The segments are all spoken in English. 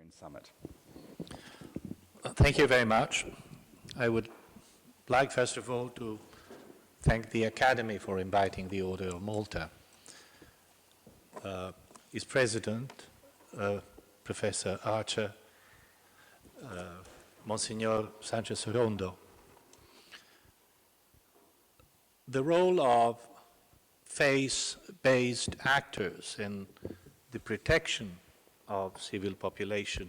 Humanitarian Summit. Thank you very much. I would like, first of all, to thank the Academy for inviting the Order of Malta. Its president, Professor Archer, Monsignor Sanchez-Rondo. The role of faith-based actors in the protection of civil population,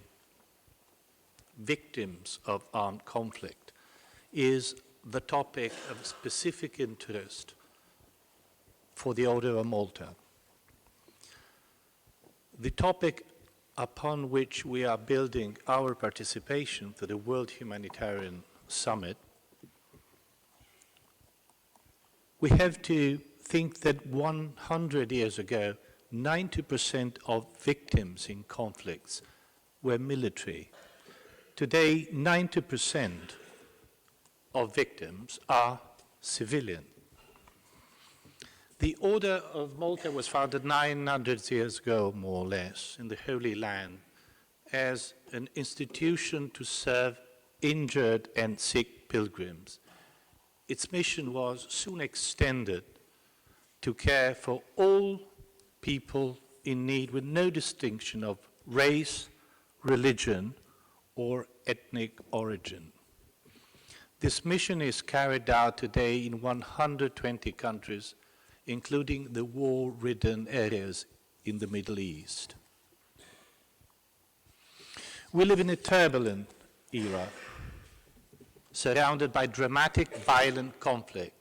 victims of armed conflict, is the topic of specific interest for the Order of Malta. The topic upon which we are building our participation to the World Humanitarian Summit, we have to think that 100 years ago, 90% of victims in conflicts were military. Today, 90% of victims are civilian. The Order of Malta was founded 900 years ago, more or less, in the Holy Land as an institution to serve injured and sick pilgrims. Its mission was soon extended to care for all people in need with no distinction of race, religion, or ethnic origin. This mission is carried out today in 120 countries, including the war-ridden areas in the Middle East. We live in a turbulent era, surrounded by dramatic, violent conflicts.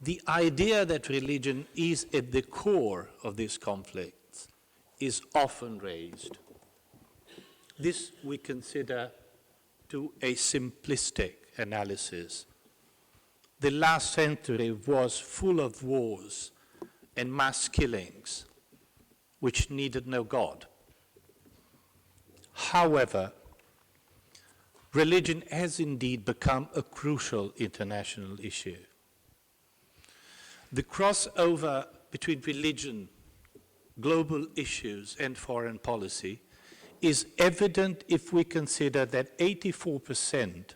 The idea that religion is at the core of these conflicts is often raised. This we consider to a simplistic analysis. The last century was full of wars and mass killings, which needed no God. However, religion has indeed become a crucial international issue. The crossover between religion, global issues, and foreign policy is evident if we consider that 84%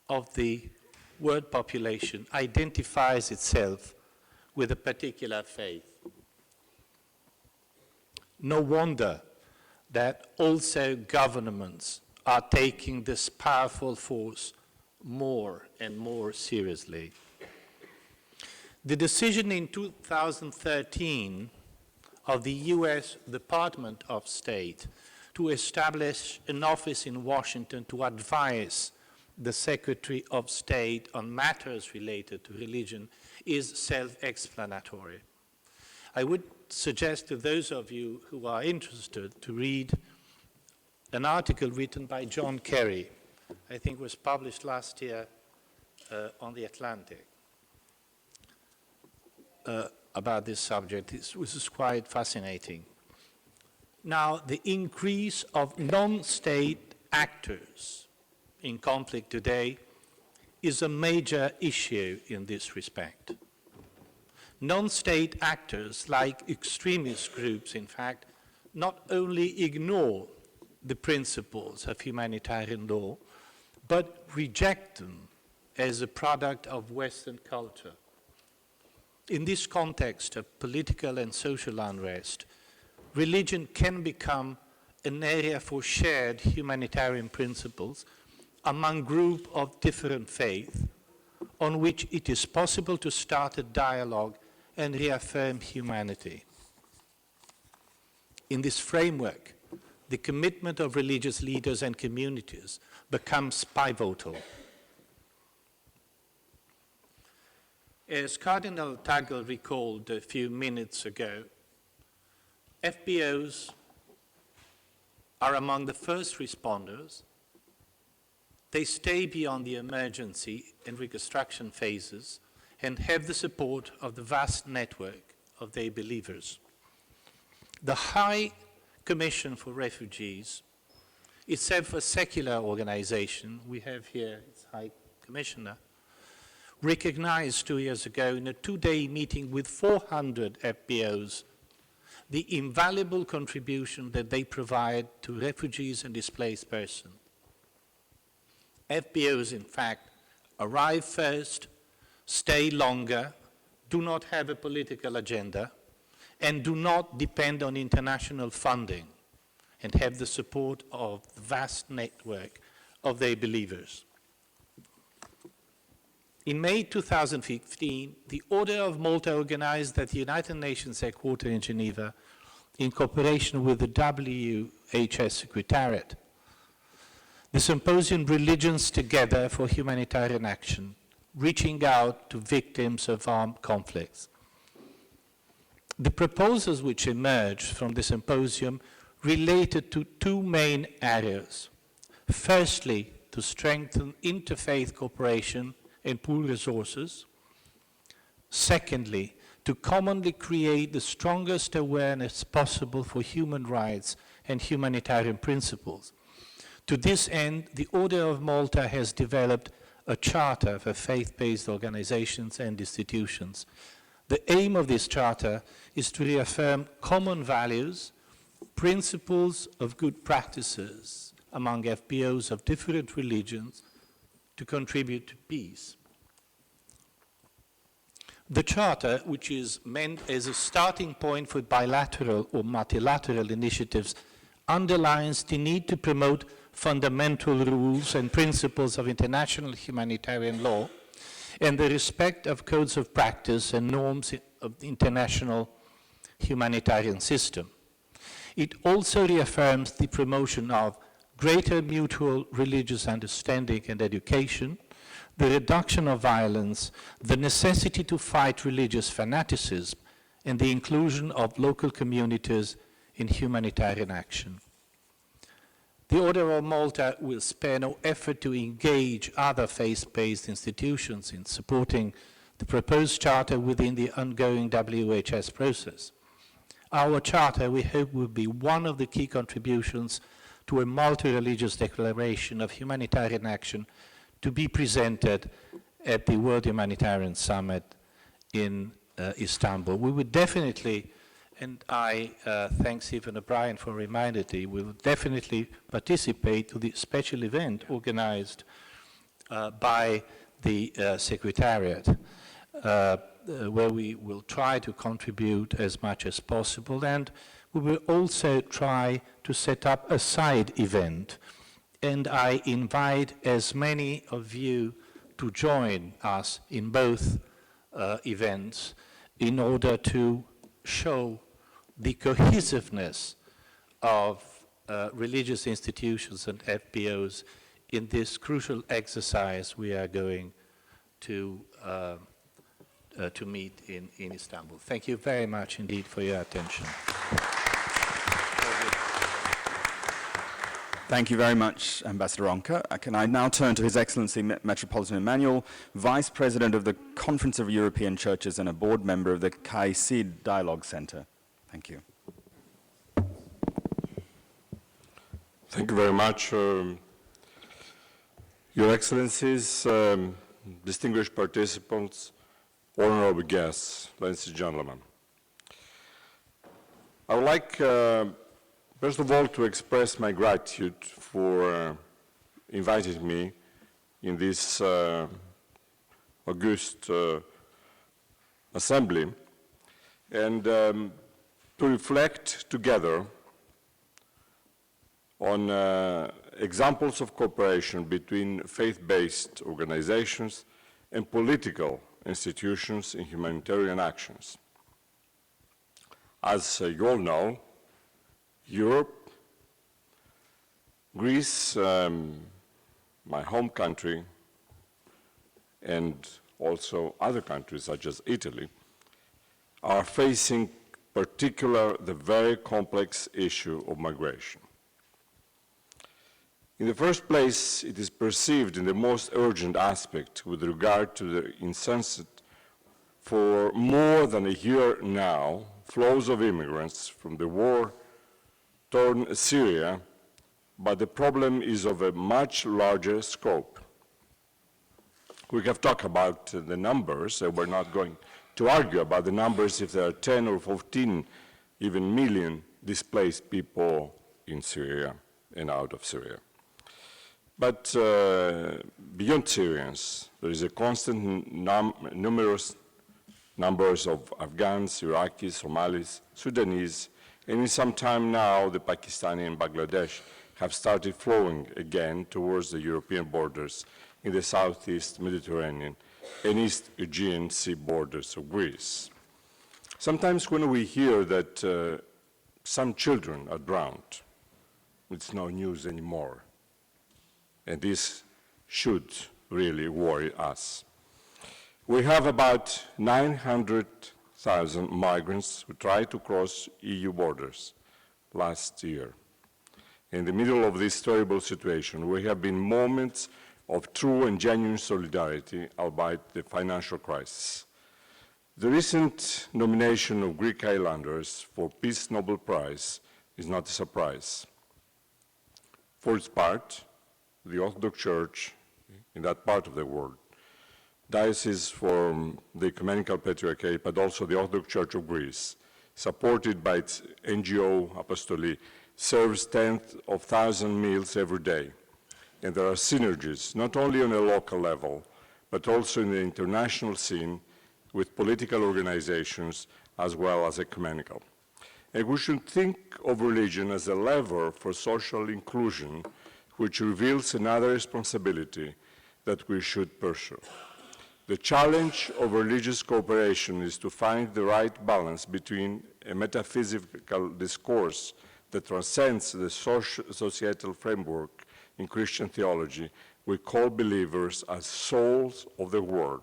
of the world population identifies itself with a particular faith. No wonder that also governments are taking this powerful force more and more seriously. The decision in 2013 of the US Department of State to establish an office in Washington to advise the Secretary of State on matters related to religion is self-explanatory. I would suggest to those of you who are interested to read an article written by John Kerry, I think was published last year on The Atlantic, about this subject. This is quite fascinating. Now, the increase of non-state actors in conflict today is a major issue in this respect. Non-state actors, like extremist groups, in fact, not only ignore the principles of humanitarian law, but reject them as a product of Western culture. In this context of political and social unrest, religion can become an area for shared humanitarian principles among groups of different faiths, on which it is possible to start a dialogue and reaffirm humanity. In this framework, the commitment of religious leaders and communities becomes pivotal. As Cardinal Tagle recalled a few minutes ago, FBOs are among the first responders. They stay beyond the emergency and reconstruction phases and have the support of the vast network of their believers. The High Commission for Refugees, itself a secular organization, we have here its High Commissioner, recognized 2 years ago in a two-day meeting with 400 FBOs the invaluable contribution that they provide to refugees and displaced persons. FBOs, in fact, arrive first, stay longer, do not have a political agenda, and do not depend on international funding, and have the support of the vast network of their believers. In May 2015, the Order of Malta organized at the United Nations headquarters in Geneva, in cooperation with the WHS Secretariat, the symposium Religions Together for Humanitarian Action, reaching out to victims of armed conflicts. The proposals which emerged from the symposium related to two main areas. Firstly, to strengthen interfaith cooperation and pool resources. Secondly, to commonly create the strongest awareness possible for human rights and humanitarian principles. To this end, the Order of Malta has developed a charter for faith-based organizations and institutions. The aim of this charter is to reaffirm common values, principles of good practices among FBOs of different religions to contribute to peace. The Charter, which is meant as a starting point for bilateral or multilateral initiatives, underlines the need to promote fundamental rules and principles of international humanitarian law and the respect of codes of practice and norms of the international humanitarian system. It also reaffirms the promotion of greater mutual religious understanding and education, the reduction of violence, the necessity to fight religious fanaticism, and the inclusion of local communities in humanitarian action. The Order of Malta will spare no effort to engage other faith-based institutions in supporting the proposed charter within the ongoing WHS process. Our charter, we hope, will be one of the key contributions to a multi-religious declaration of humanitarian action to be presented at the World Humanitarian Summit in Istanbul. We would definitely, and I thank Stephen O'Brien for reminding me, we will definitely participate to the special event organized by the Secretariat, where we will try to contribute as much as possible, and we will also try to set up a side event. And I invite as many of you to join us in both events in order to show the cohesiveness of religious institutions and FBOs in this crucial exercise we are going to meet in Istanbul. Thank you very much indeed for your attention. Thank you very much, Ambassador Ronca. Can I now turn to His Excellency Metropolitan Emmanuel, Vice President of the Conference of European Churches and a board member of the CAICID Dialogue Center. Thank you. Thank you very much. Your Excellencies, distinguished participants, honorable guests, ladies and gentlemen. I would like first of all, to express my gratitude for inviting me in this august assembly and to reflect together on examples of cooperation between faith-based organizations and political institutions in humanitarian actions. As you all know, Europe, Greece, my home country, and also other countries such as Italy, are facing the very complex issue of migration. In the first place, it is perceived in the most urgent aspect with regard to the incessant, for more than a year now, flows of immigrants from the war-torn Syria, but the problem is of a much larger scope. We have talked about the numbers, and we're not going to argue about the numbers if there are 10 or 14 even million displaced people in Syria and out of Syria. But beyond Syrians, there is a constant numerous numbers of Afghans, Iraqis, Somalis, Sudanese, and in some time now, the Pakistani and Bangladesh have started flowing again towards the European borders in the southeast Mediterranean and East Aegean Sea borders of Greece. Sometimes when we hear that some children are drowned, it's no news anymore. And this should really worry us. We have about 900,000 migrants who tried to cross EU borders last year. In the middle of this terrible situation, we have been moments of true and genuine solidarity, albeit the financial crisis. The recent nomination of Greek islanders for Peace Nobel Prize is not a surprise. For its part, the Orthodox Church in that part of the world, Diocese for the Ecumenical Patriarchate, but also the Orthodox Church of Greece, supported by its NGO Apostoli, serves tens of thousands of meals every day. And there are synergies, not only on a local level, but also in the international scene with political organizations as well as ecumenical. And we should think of religion as a lever for social inclusion, which reveals another responsibility that we should pursue. The challenge of religious cooperation is to find the right balance between a metaphysical discourse that transcends the societal framework in Christian theology we call believers as souls of the world,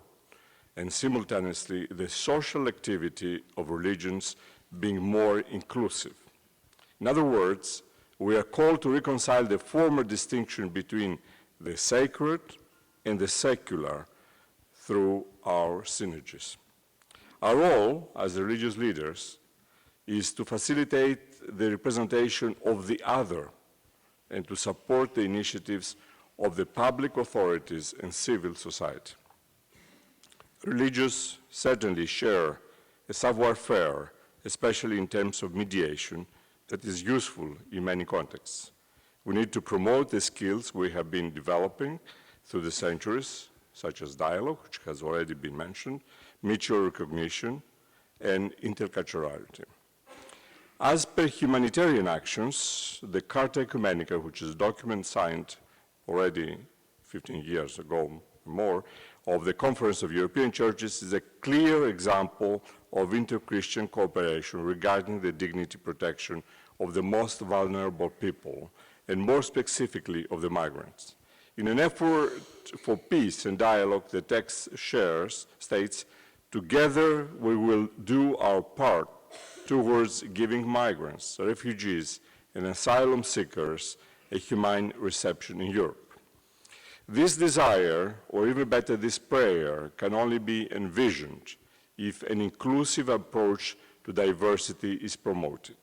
and simultaneously the social activity of religions being more inclusive. In other words, we are called to reconcile the former distinction between the sacred and the secular through our synergies. Our role as religious leaders is to facilitate the representation of the other and to support the initiatives of the public authorities and civil society. Religious certainly share a savoir-faire, especially in terms of mediation, that is useful in many contexts. We need to promote the skills we have been developing through the centuries, such as dialogue, which has already been mentioned, mutual recognition, and interculturality. As per humanitarian actions, the Carta Ecumenica, which is a document signed already 15 years ago more, of the Conference of European Churches, is a clear example of inter-Christian cooperation regarding the dignity protection of the most vulnerable people, and more specifically of the migrants. In an effort for peace and dialogue, the text states, together we will do our part towards giving migrants, refugees, and asylum seekers a humane reception in Europe. This desire, or even better, this prayer, can only be envisioned if an inclusive approach to diversity is promoted.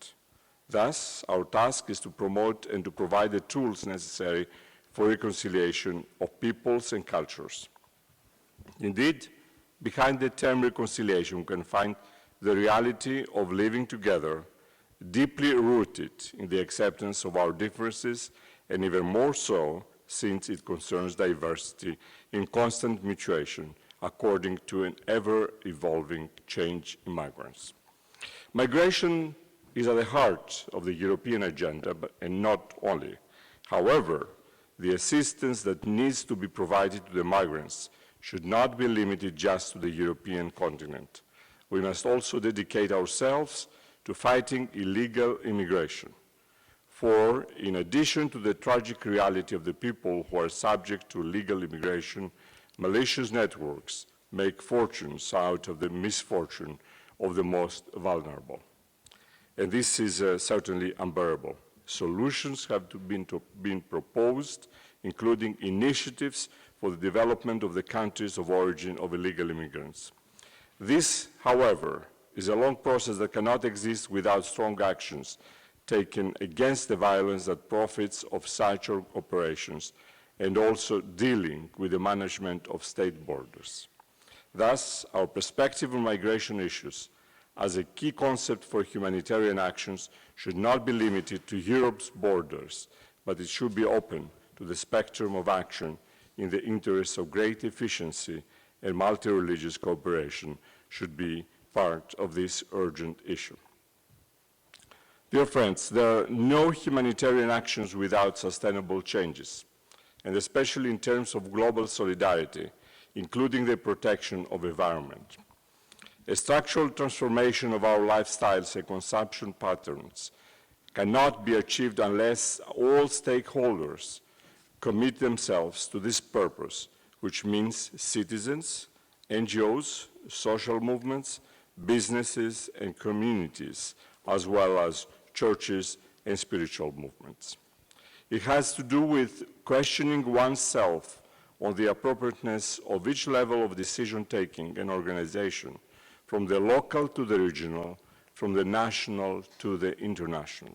Thus, our task is to promote and to provide the tools necessary for reconciliation of peoples and cultures. Indeed, behind the term reconciliation, we can find the reality of living together, deeply rooted in the acceptance of our differences, and even more so since it concerns diversity in constant mutation according to an ever-evolving change in migrants. Migration is at the heart of the European agenda, and not only. However, the assistance that needs to be provided to the migrants should not be limited just to the European continent. We must also dedicate ourselves to fighting illegal immigration. For, in addition to the tragic reality of the people who are subject to illegal immigration, malicious networks make fortunes out of the misfortune of the most vulnerable. And this is certainly unbearable. Solutions have been proposed, including initiatives for the development of the countries of origin of illegal immigrants. This, however, is a long process that cannot exist without strong actions taken against the violence that profits of such operations, and also dealing with the management of state borders. Thus, our perspective on migration issues as a key concept for humanitarian actions should not be limited to Europe's borders, but it should be open to the spectrum of action in the interests of great efficiency, and multi-religious cooperation should be part of this urgent issue. Dear friends, there are no humanitarian actions without sustainable changes, and especially in terms of global solidarity, including the protection of the environment. A structural transformation of our lifestyles and consumption patterns cannot be achieved unless all stakeholders commit themselves to this purpose, which means citizens, NGOs, social movements, businesses, and communities, as well as churches and spiritual movements. It has to do with questioning oneself on the appropriateness of each level of decision-taking and organization, from the local to the regional, from the national to the international.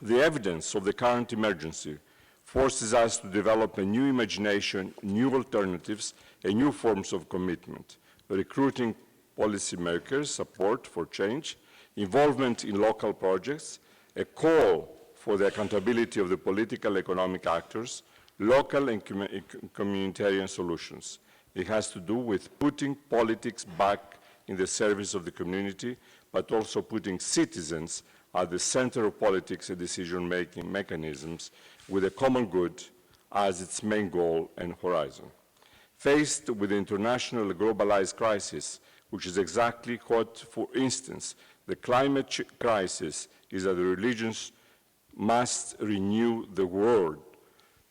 The evidence of the current emergency forces us to develop a new imagination, new alternatives, and new forms of commitment, recruiting policymakers, support for change, involvement in local projects, a call for the accountability of the political economic actors, local and communitarian solutions. It has to do with putting politics back in the service of the community, but also putting citizens at the center of politics and decision-making mechanisms with a common good as its main goal and horizon. Faced with the international globalized crisis, which is exactly what, for instance, the climate crisis is, that the religions must renew the word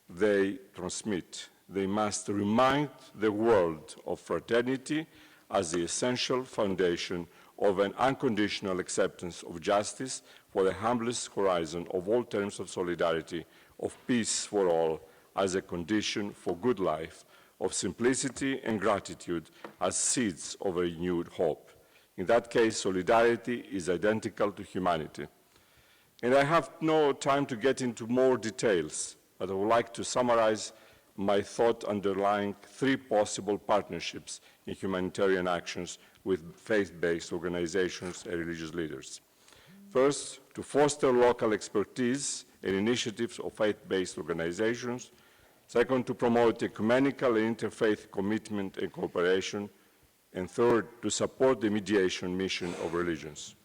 they transmit. They must remind the world of fraternity as the essential foundation of an unconditional acceptance of justice for the humblest horizon of all terms of solidarity, of peace for all as a condition for good life, of simplicity and gratitude as seeds of a renewed hope. In that case, solidarity is identical to humanity. And I have no time to get into more details, but I would like to summarize my thought underlying three possible partnerships in humanitarian actions with faith-based organizations and religious leaders. First, to foster local expertise and initiatives of faith-based organizations. Second, to promote ecumenical and interfaith commitment and cooperation. And third, to support the mediation mission of religions.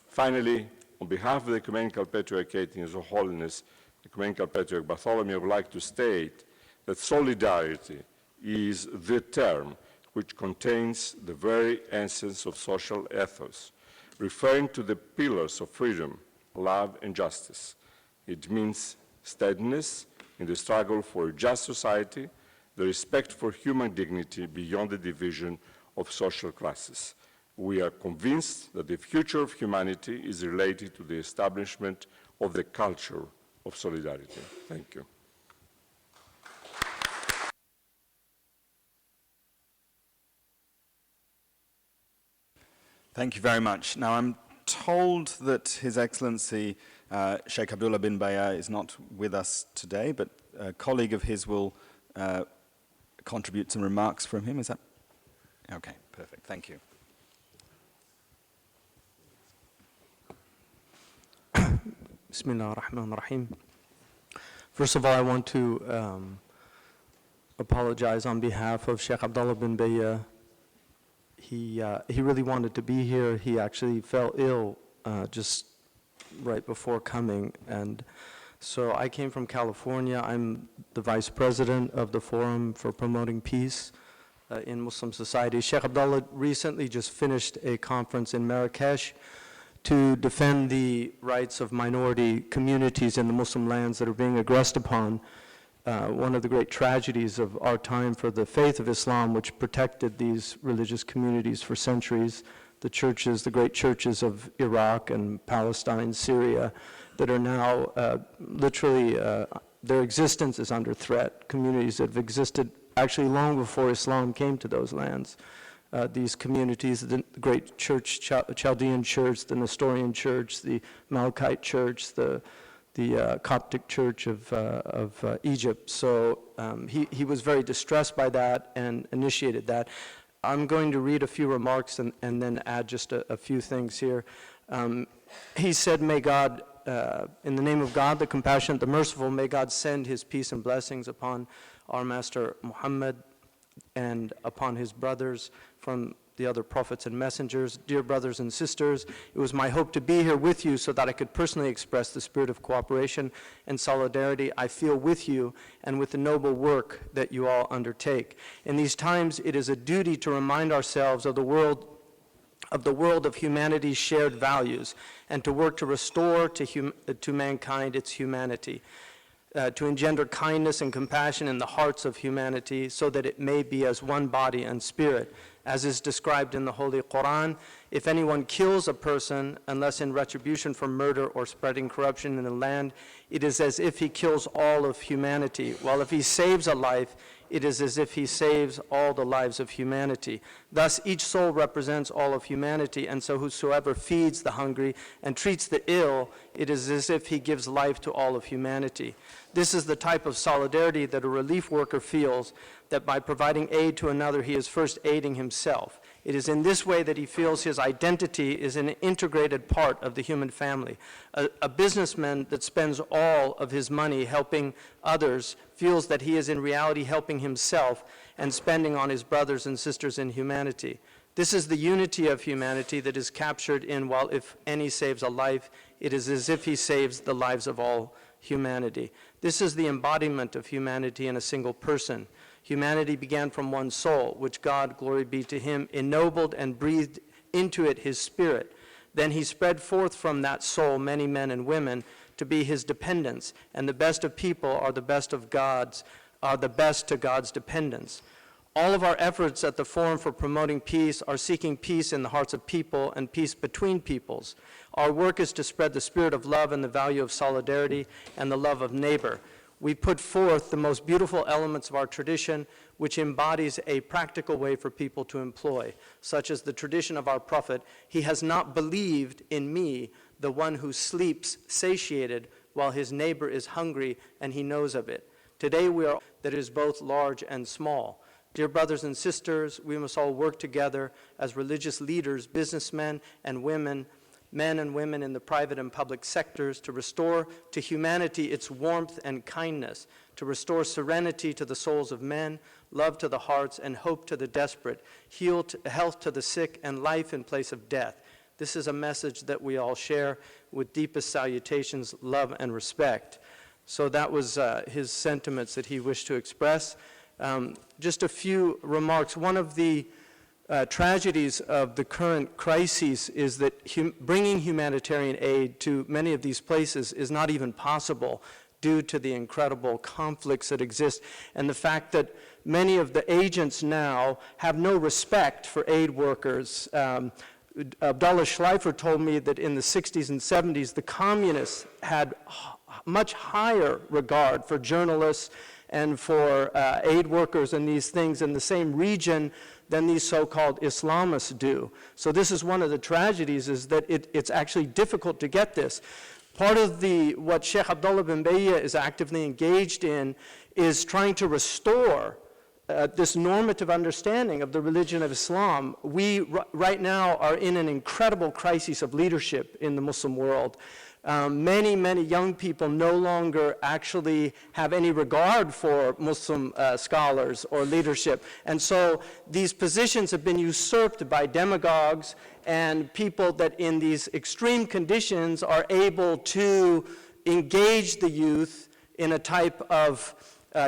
Finally, on behalf of the Ecumenical Patriarchate in His Holiness, Ecumenical Patriarch Bartholomew, I would like to state that solidarity is the term which contains the very essence of social ethos, referring to the pillars of freedom, love, and justice. It means steadiness in the struggle for a just society, the respect for human dignity beyond the division of social classes. We are convinced that the future of humanity is related to the establishment of the culture of solidarity. Thank you. Thank you very much. Now, I'm told that His Excellency Sheikh Abdullah bin Baya is not with us today, but a colleague of his will contribute some remarks from him. Is that? Okay, perfect. Thank you. Bismillah ar-Rahman ar-Rahim. First of all, I want to apologize on behalf of Sheikh Abdullah bin Baya. He really wanted to be here. He actually fell ill just right before coming. And so I came from California. I'm the vice president of the Forum for Promoting Peace in Muslim Society. Sheikh Abdullah recently just finished a conference in Marrakesh to defend the rights of minority communities in the Muslim lands that are being aggressed upon. One of the great tragedies of our time for the faith of Islam, which protected these religious communities for centuries, the churches, the great churches of Iraq and Palestine, Syria, that are now literally, their existence is under threat. Communities that have existed actually long before Islam came to those lands. These communities, the great church, Chaldean church, the Nestorian church, the Malachite church, the Coptic church of Egypt. So he was very distressed by that and initiated that. I'm going to read a few remarks and then add just a few things here. He said, may God, in the name of God, the compassionate, the merciful, may God send his peace and blessings upon our Master Muhammad and upon his brothers from the other prophets and messengers. Dear brothers and sisters, it was my hope to be here with you so that I could personally express the spirit of cooperation and solidarity I feel with you and with the noble work that you all undertake. In these times, it is a duty to remind ourselves of the world of humanity's shared values and to work to restore to mankind its humanity. To engender kindness and compassion in the hearts of humanity so that it may be as one body and spirit. As is described in the Holy Quran, if anyone kills a person, unless in retribution for murder or spreading corruption in the land, it is as if he kills all of humanity, while if he saves a life, it is as if he saves all the lives of humanity. Thus, each soul represents all of humanity, and so whosoever feeds the hungry and treats the ill, it is as if he gives life to all of humanity. This is the type of solidarity that a relief worker feels, that by providing aid to another, he is first aiding himself. It is in this way that he feels his identity is an integrated part of the human family. A businessman that spends all of his money helping others feels that he is in reality helping himself and spending on his brothers and sisters in humanity. This is the unity of humanity that is captured in, while if any saves a life, it is as if he saves the lives of all humanity. This is the embodiment of humanity in a single person. Humanity began from one soul, which God, glory be to him, ennobled and breathed into it his spirit. Then he spread forth from that soul many men and women to be his dependents, and the best of people are the best of God's, are the best to God's dependents. All of our efforts at the Forum for Promoting Peace are seeking peace in the hearts of people and peace between peoples. Our work is to spread the spirit of love and the value of solidarity and the love of neighbor. We put forth the most beautiful elements of our tradition, which embodies a practical way for people to employ, such as the tradition of our prophet, he has not believed in me, the one who sleeps satiated while his neighbor is hungry and he knows of it. Today we are that is both large and small. Dear brothers and sisters, we must all work together as religious leaders, businessmen and women, men and women in the private and public sectors, to restore to humanity its warmth and kindness, to restore serenity to the souls of men, love to the hearts, and hope to the desperate, health to the sick, and life in place of death. This is a message that we all share with deepest salutations, love, and respect. So that was his sentiments that he wished to express. Just a few remarks. One of the tragedies of the current crises is that bringing humanitarian aid to many of these places is not even possible due to the incredible conflicts that exist and the fact that many of the agents now have no respect for aid workers. Abdullah Schleifer told me that in the 60s and 70s, the communists had much higher regard for journalists and for aid workers and these things in the same region than these so-called Islamists do. So this is one of the tragedies, is that it's actually difficult to get this. Part of what Sheikh Abdullah bin Bayyah is actively engaged in is trying to restore this normative understanding of the religion of Islam. We right now are in an incredible crisis of leadership in the Muslim world. Many young people no longer actually have any regard for Muslim scholars or leadership. And so these positions have been usurped by demagogues and people that in these extreme conditions are able to engage the youth in a type of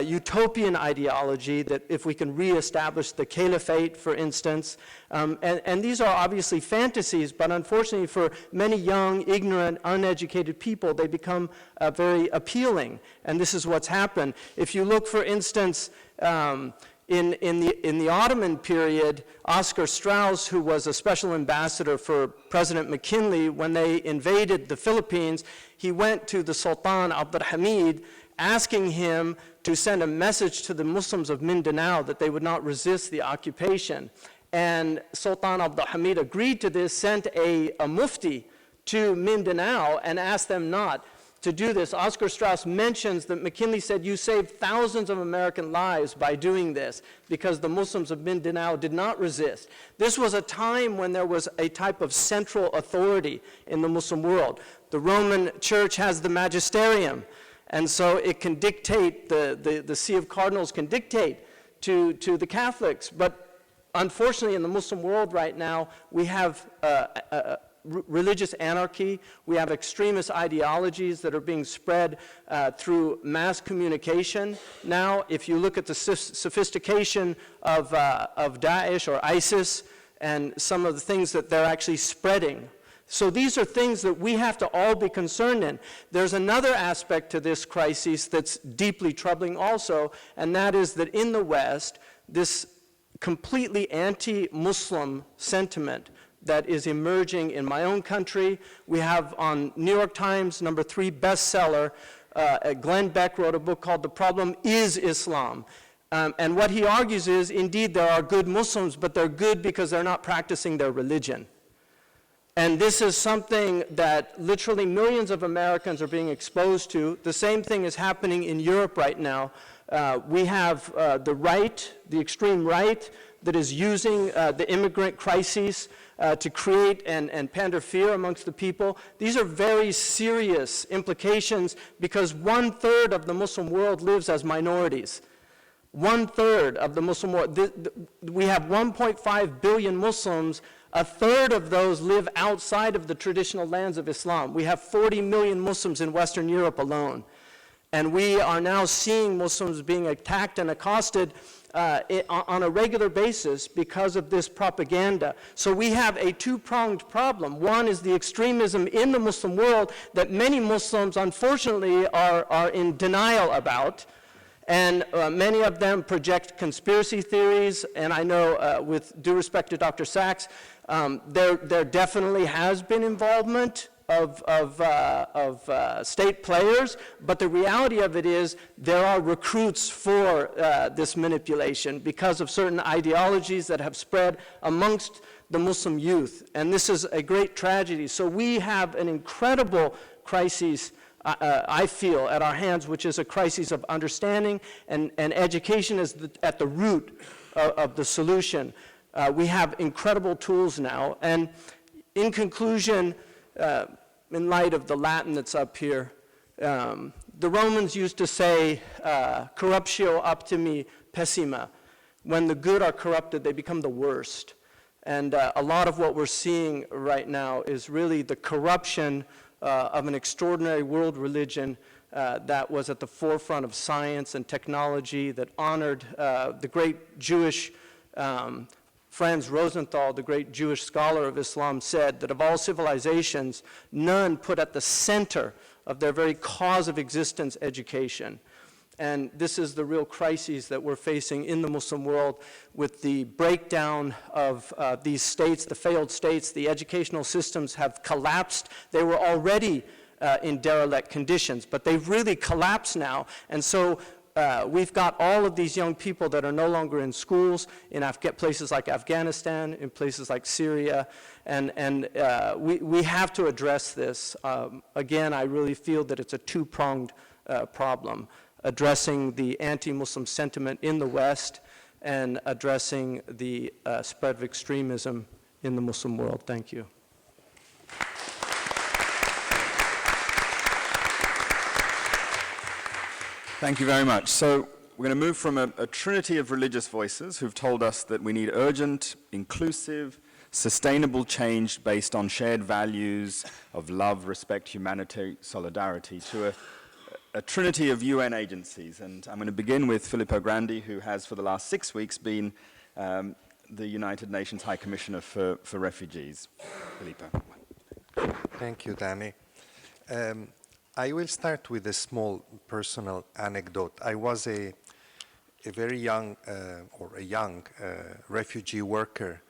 utopian ideology, that if we can reestablish the caliphate, for instance. And these are obviously fantasies, but unfortunately for many young, ignorant, uneducated people, they become very appealing. And this is what's happened. If you look, for instance, in the Ottoman period, Oscar Strauss, who was a special ambassador for President McKinley, when they invaded the Philippines, he went to the Sultan Abdul Hamid asking him to send a message to the Muslims of Mindanao that they would not resist the occupation. And Sultan Abdul Hamid agreed to this, sent a mufti to Mindanao and asked them not to do this. Oscar Strauss mentions that McKinley said, you saved thousands of American lives by doing this because the Muslims of Mindanao did not resist. This was a time when there was a type of central authority in the Muslim world. The Roman Church has the magisterium, and so it can dictate, the See of Cardinals can dictate to the Catholics. But unfortunately, in the Muslim world right now, we have religious anarchy. We have extremist ideologies that are being spread through mass communication. Now, if you look at the sophistication of Daesh or ISIS and some of the things that they're actually spreading. So these are things that we have to all be concerned in. There's another aspect to this crisis that's deeply troubling also, and that is that in the West, this completely anti-Muslim sentiment that is emerging in my own country. We have on New York Times #3 bestseller, Glenn Beck wrote a book called The Problem is Islam. And what he argues is, indeed, there are good Muslims, but they're good because they're not practicing their religion. And this is something that literally millions of Americans are being exposed to. The same thing is happening in Europe right now. We have the right, the extreme right, that is using the immigrant crises to create and pander fear amongst the people. These are very serious implications because 1/3 of the Muslim world lives as minorities. 1/3 of the Muslim world. We have 1.5 billion Muslims. 1/3 of those live outside of the traditional lands of Islam. We have 40 million Muslims in Western Europe alone. And we are now seeing Muslims being attacked and accosted on a regular basis because of this propaganda. So we have a two-pronged problem. One is the extremism in the Muslim world that many Muslims, unfortunately, are in denial about. And many of them project conspiracy theories. And I know, with due respect to Dr. Sachs, there definitely has been involvement of state players, but the reality of it is there are recruits for this manipulation because of certain ideologies that have spread amongst the Muslim youth, and this is a great tragedy. So we have an incredible crisis, I feel, at our hands, which is a crisis of understanding, and education is at the root of the solution. We have incredible tools now, and in conclusion, in light of the Latin that's up here, the Romans used to say, corruptio optimi pessima. When the good are corrupted, they become the worst. And a lot of what we're seeing right now is really the corruption of an extraordinary world religion that was at the forefront of science and technology, that honored the great Jewish Franz Rosenthal, the great Jewish scholar of Islam, said that of all civilizations, none put at the center of their very cause of existence education. And this is the real crises that we're facing in the Muslim world with the breakdown of these states, the failed states. The educational systems have collapsed. They were already in derelict conditions, but they've really collapsed now. And so we've got all of these young people that are no longer in schools in places like Afghanistan, in places like Syria, and we have to address this. Again, I really feel that it's a two-pronged problem, addressing the anti-Muslim sentiment in the West and addressing the spread of extremism in the Muslim world. Thank you. Thank you very much. So we're going to move from a trinity of religious voices who've told us that we need urgent, inclusive, sustainable change based on shared values of love, respect, humanity, solidarity, to a trinity of UN agencies. And I'm going to begin with Filippo Grandi, who has for the last 6 weeks been the United Nations High Commissioner for Refugees. Filippo. Thank you, Danny. I will start with a small personal anecdote. I was a very young, refugee worker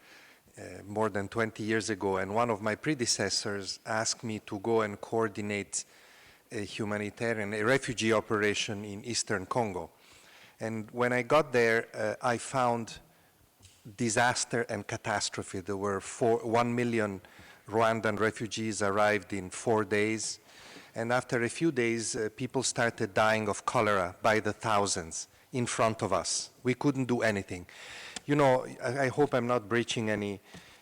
more than 20 years ago, and one of my predecessors asked me to go and coordinate a refugee operation in Eastern Congo. And when I got there, I found disaster and catastrophe. There were 1 million Rwandan refugees arrived in 4 days. And after a few days, people started dying of cholera by the thousands in front of us. We couldn't do anything. You know, I hope I'm not breaching any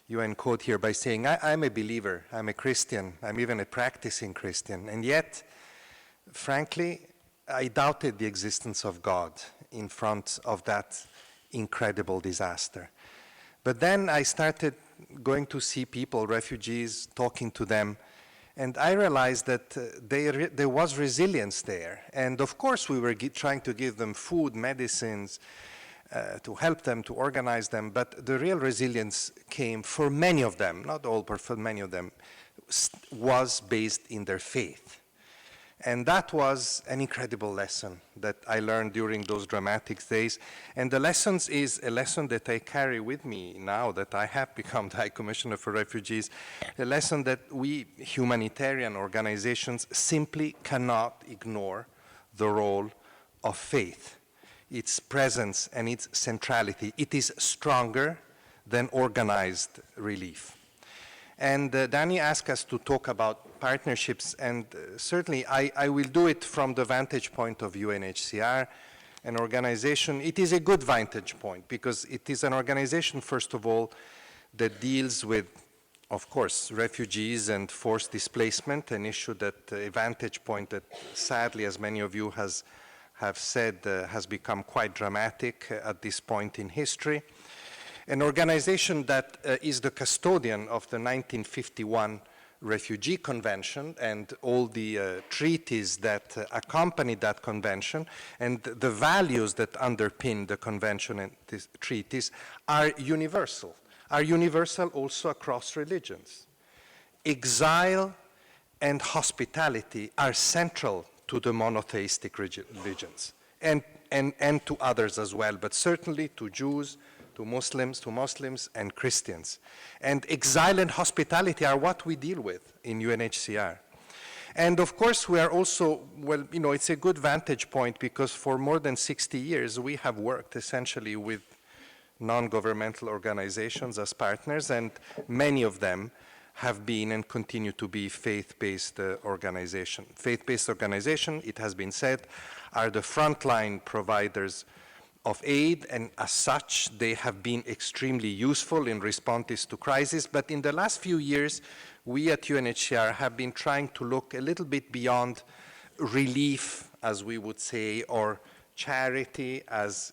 UN code here by saying I'm a believer, I'm a Christian, I'm even a practicing Christian, and yet, frankly, I doubted the existence of God in front of that incredible disaster. But then I started going to see people, refugees, talking to them, and I realized that there was resilience there. And of course we were trying to give them food, medicines, to help them, to organize them, but the real resilience came for many of them, not all, but for many of them, was based in their faith. And that was an incredible lesson that I learned during those dramatic days. And the lessons is a lesson that I carry with me now that I have become the High Commissioner for Refugees, a lesson that we humanitarian organizations simply cannot ignore the role of faith, its presence and its centrality. It is stronger than organized relief. And Danny asked us to talk about partnerships, and certainly I will do it from the vantage point of UNHCR, an organization. It is a good vantage point because it is an organization, first of all, that deals with, of course, refugees and forced displacement, an issue that, a vantage point that sadly, as many of you have said, has become quite dramatic at this point in history. An organization that is the custodian of the 1951 Refugee Convention and all the treaties that accompany that convention, and the values that underpin the convention and these treaties are universal also across religions. Exile and hospitality are central to the monotheistic religions and to others as well, but certainly to Jews, to Muslims and Christians. And exile and hospitality are what we deal with in UNHCR. And of course we are also, well, you know, it's a good vantage point because for more than 60 years we have worked essentially with non-governmental organizations as partners, and many of them have been and continue to be faith-based organizations. Faith-based organizations, it has been said, are the frontline providers of aid, and as such, they have been extremely useful in responses to crisis. But in the last few years, we at UNHCR have been trying to look a little bit beyond relief, as we would say, or charity, as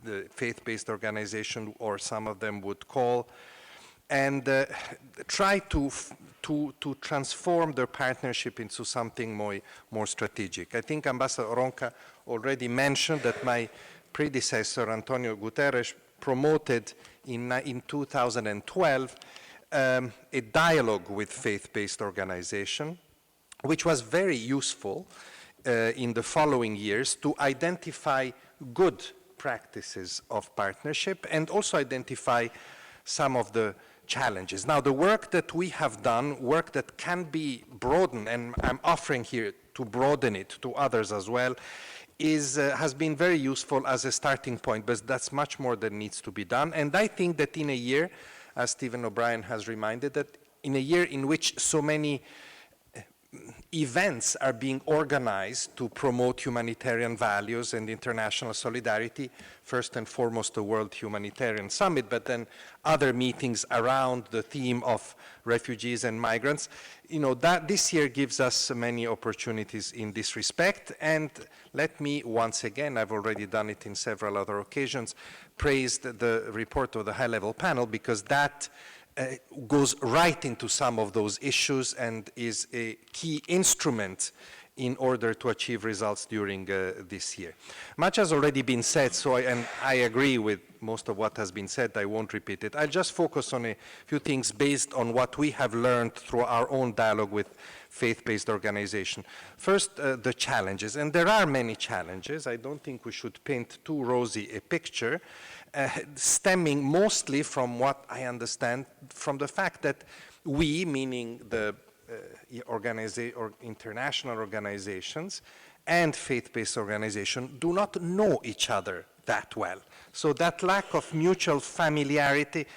the faith-based organization, or some of them would call, and try to transform their partnership into something more strategic. I think Ambassador Ronca already mentioned that my predecessor, Antonio Guterres, promoted in 2012 a dialogue with faith-based organizations, which was very useful in the following years to identify good practices of partnership and also identify some of the challenges. Now, the work that we have done, work that can be broadened, and I'm offering here to broaden it to others as well, has been very useful as a starting point, but that's much more that needs to be done. And I think that in a year, as Stephen O'Brien has reminded, that in a year in which so many events are being organized to promote humanitarian values and international solidarity, first and foremost the World Humanitarian Summit, but then other meetings around the theme of refugees and migrants, you know, that this year gives us many opportunities in this respect. And let me once again, I've already done it in several other occasions, praise the report of the high-level panel, because that goes right into some of those issues and is a key instrument in order to achieve results during this year. Much has already been said, so I agree with most of what has been said. I won't repeat it. I'll just focus on a few things based on what we have learned through our own dialogue with faith-based organizations. First, the challenges, and there are many challenges. I don't think we should paint too rosy a picture, stemming mostly from what I understand from the fact that we, meaning the international organizations and faith-based organizations, do not know each other that well. So that lack of mutual familiarity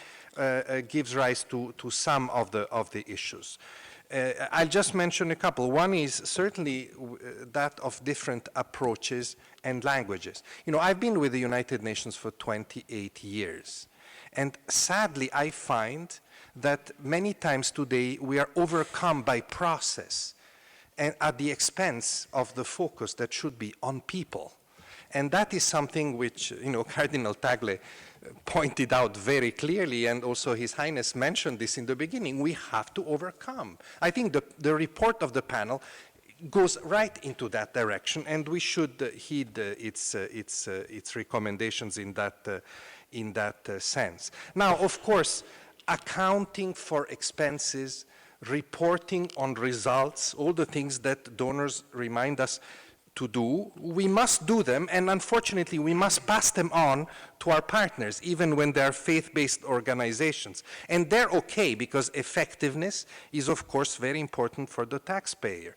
gives rise to some of the issues. I'll just mention a couple. One is certainly that of different approaches and languages. You know, I've been with the United Nations for 28 years. And sadly, I find that many times today we are overcome by process and at the expense of the focus that should be on people. And that is something which, you know, Cardinal Tagle pointed out very clearly, and also His Highness mentioned this in the beginning. We have to overcome. I think the report of the panel goes right into that direction, and we should heed its recommendations in that sense. Now, of course, accounting for expenses, reporting on results, all the things that donors remind us to do, we must do them, and unfortunately we must pass them on to our partners, even when they are faith-based organizations. And they're okay, because effectiveness is of course very important for the taxpayer.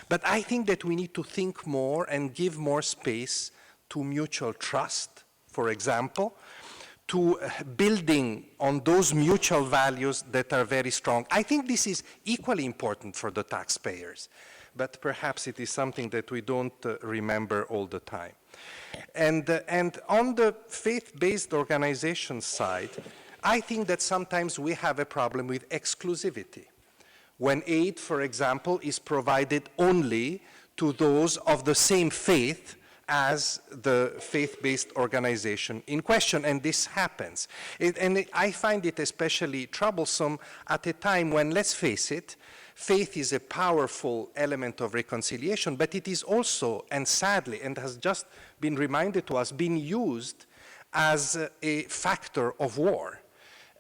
But I think that we need to think more and give more space to mutual trust, for example, to building on those mutual values that are very strong. I think this is equally important for the taxpayers, but perhaps it is something that we don't remember all the time. And on the faith-based organization side, I think that sometimes we have a problem with exclusivity. When aid, for example, is provided only to those of the same faith as the faith-based organization in question, and this happens. And I find it especially troublesome at a time when, let's face it, faith is a powerful element of reconciliation, but it is also, and sadly, and has just been reminded to us, been used as a factor of war,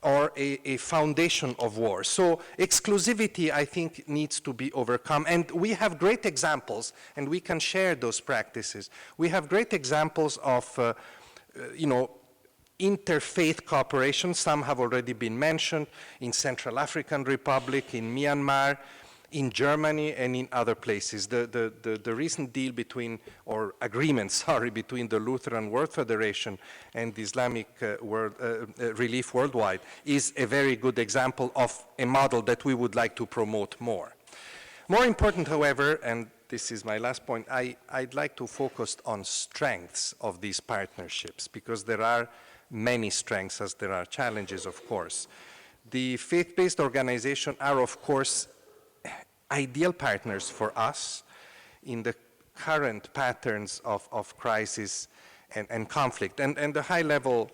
or a foundation of war. So exclusivity, I think, needs to be overcome. And we have great examples, and we can share those practices. We have great examples of, interfaith cooperation. Some have already been mentioned in Central African Republic, in Myanmar, in Germany, and in other places. The recent deal between, or agreement, sorry, between the Lutheran World Federation and the Islamic Relief Worldwide is a very good example of a model that we would like to promote more. More important, however, and this is my last point, I'd like to focus on strengths of these partnerships, because there are many strengths as there are challenges, of course. The faith-based organizations are, of course, ideal partners for us in the current patterns of crisis and conflict. And the high-level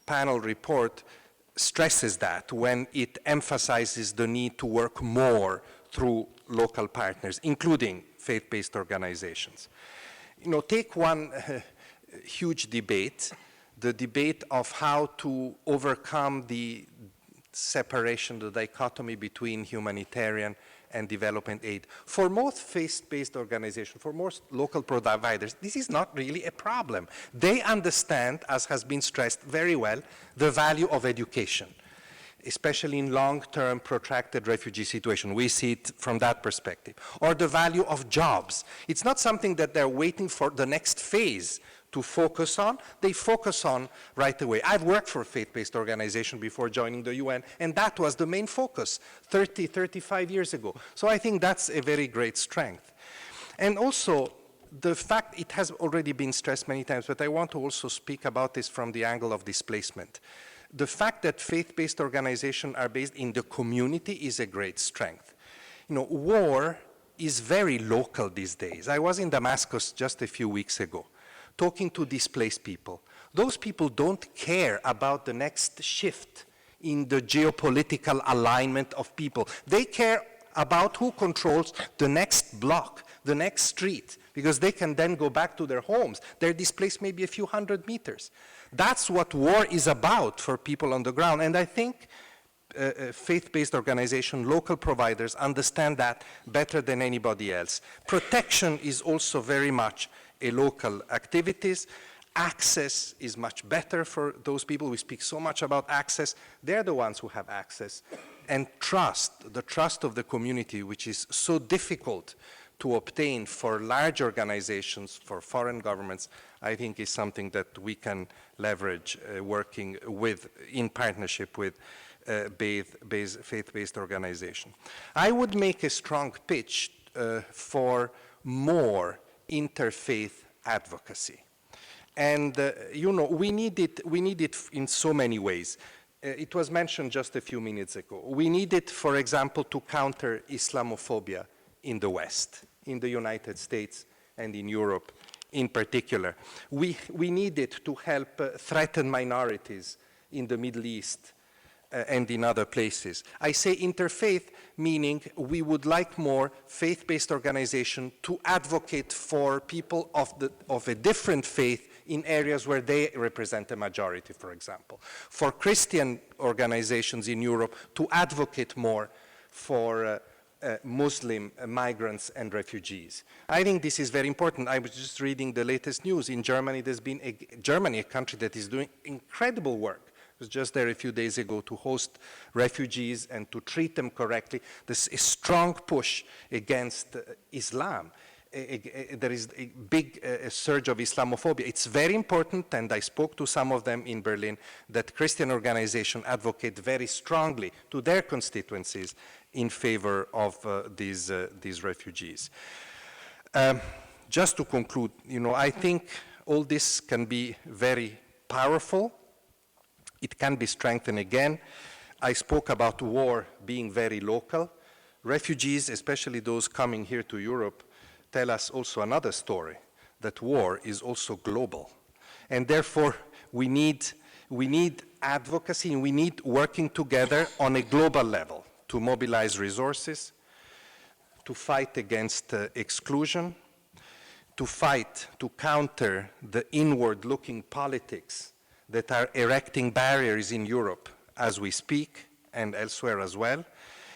panel report stresses that when it emphasizes the need to work more through local partners, including faith-based organizations. You know, take one huge debate, the debate of how to overcome the separation, the dichotomy between humanitarian and development aid. For most faith-based organizations, for most local providers, this is not really a problem. They understand, as has been stressed very well, the value of education, especially in long-term protracted refugee situation. We see it from that perspective. Or the value of jobs. It's not something that they're waiting for the next phase to focus on. They focus on right away. I've worked for a faith-based organization before joining the UN, and that was the main focus 30, 35 years ago. So I think that's a very great strength. And also, the fact, it has already been stressed many times, but I want to also speak about this from the angle of displacement. The fact that faith-based organizations are based in the community is a great strength. You know, war is very local these days. I was in Damascus just a few weeks ago, talking to displaced people. Those people don't care about the next shift in the geopolitical alignment of people. They care about who controls the next block, the next street, because they can then go back to their homes. They're displaced maybe a few hundred meters. That's what war is about for people on the ground. And I think faith-based organizations, local providers understand that better than anybody else. Protection is also very much a local activities. Access is much better for those people. We speak so much about access. They're the ones who have access. And trust, the trust of the community, which is so difficult to obtain for large organizations, for foreign governments, I think is something that we can leverage working with, in partnership with faith-based organization. I would make a strong pitch for more interfaith advocacy. And, you know, we need it in so many ways. It was mentioned just a few minutes ago. We need it, for example, to counter Islamophobia in the West, in the United States and in Europe in particular. We need it to help threatened minorities in the Middle East and in other places. I say interfaith, meaning we would like more faith-based organization to advocate for people of a different faith in areas where they represent a majority, for example. For Christian organizations in Europe to advocate more for Muslim migrants and refugees. I think this is very important. I was just reading the latest news. In Germany, there's been Germany, a country that is doing incredible work. I was just there a few days ago to host refugees and to treat them correctly. There's a strong push against Islam. There is a big surge of Islamophobia. It's very important, and I spoke to some of them in Berlin, that Christian organizations advocate very strongly to their constituencies in favor of these refugees. Just to conclude, you know, I think all this can be very powerful. It can be strengthened again. I spoke about war being very local. Refugees, especially those coming here to Europe, tell us also another story, that war is also global. And therefore, we need advocacy, and we need working together on a global level to mobilize resources, to fight against exclusion, to counter the inward-looking politics that are erecting barriers in Europe as we speak and elsewhere as well,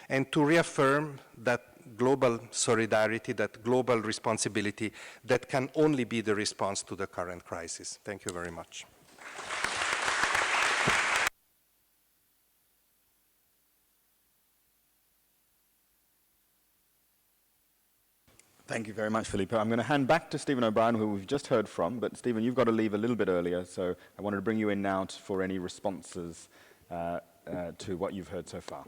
and to reaffirm that global solidarity, that global responsibility that can only be the response to the current crisis. Thank you very much. Thank you very much, Filippo. I'm going to hand back to Stephen O'Brien, who we've just heard from, but Stephen, you've got to leave a little bit earlier, so I wanted to bring you in now for any responses to what you've heard so far.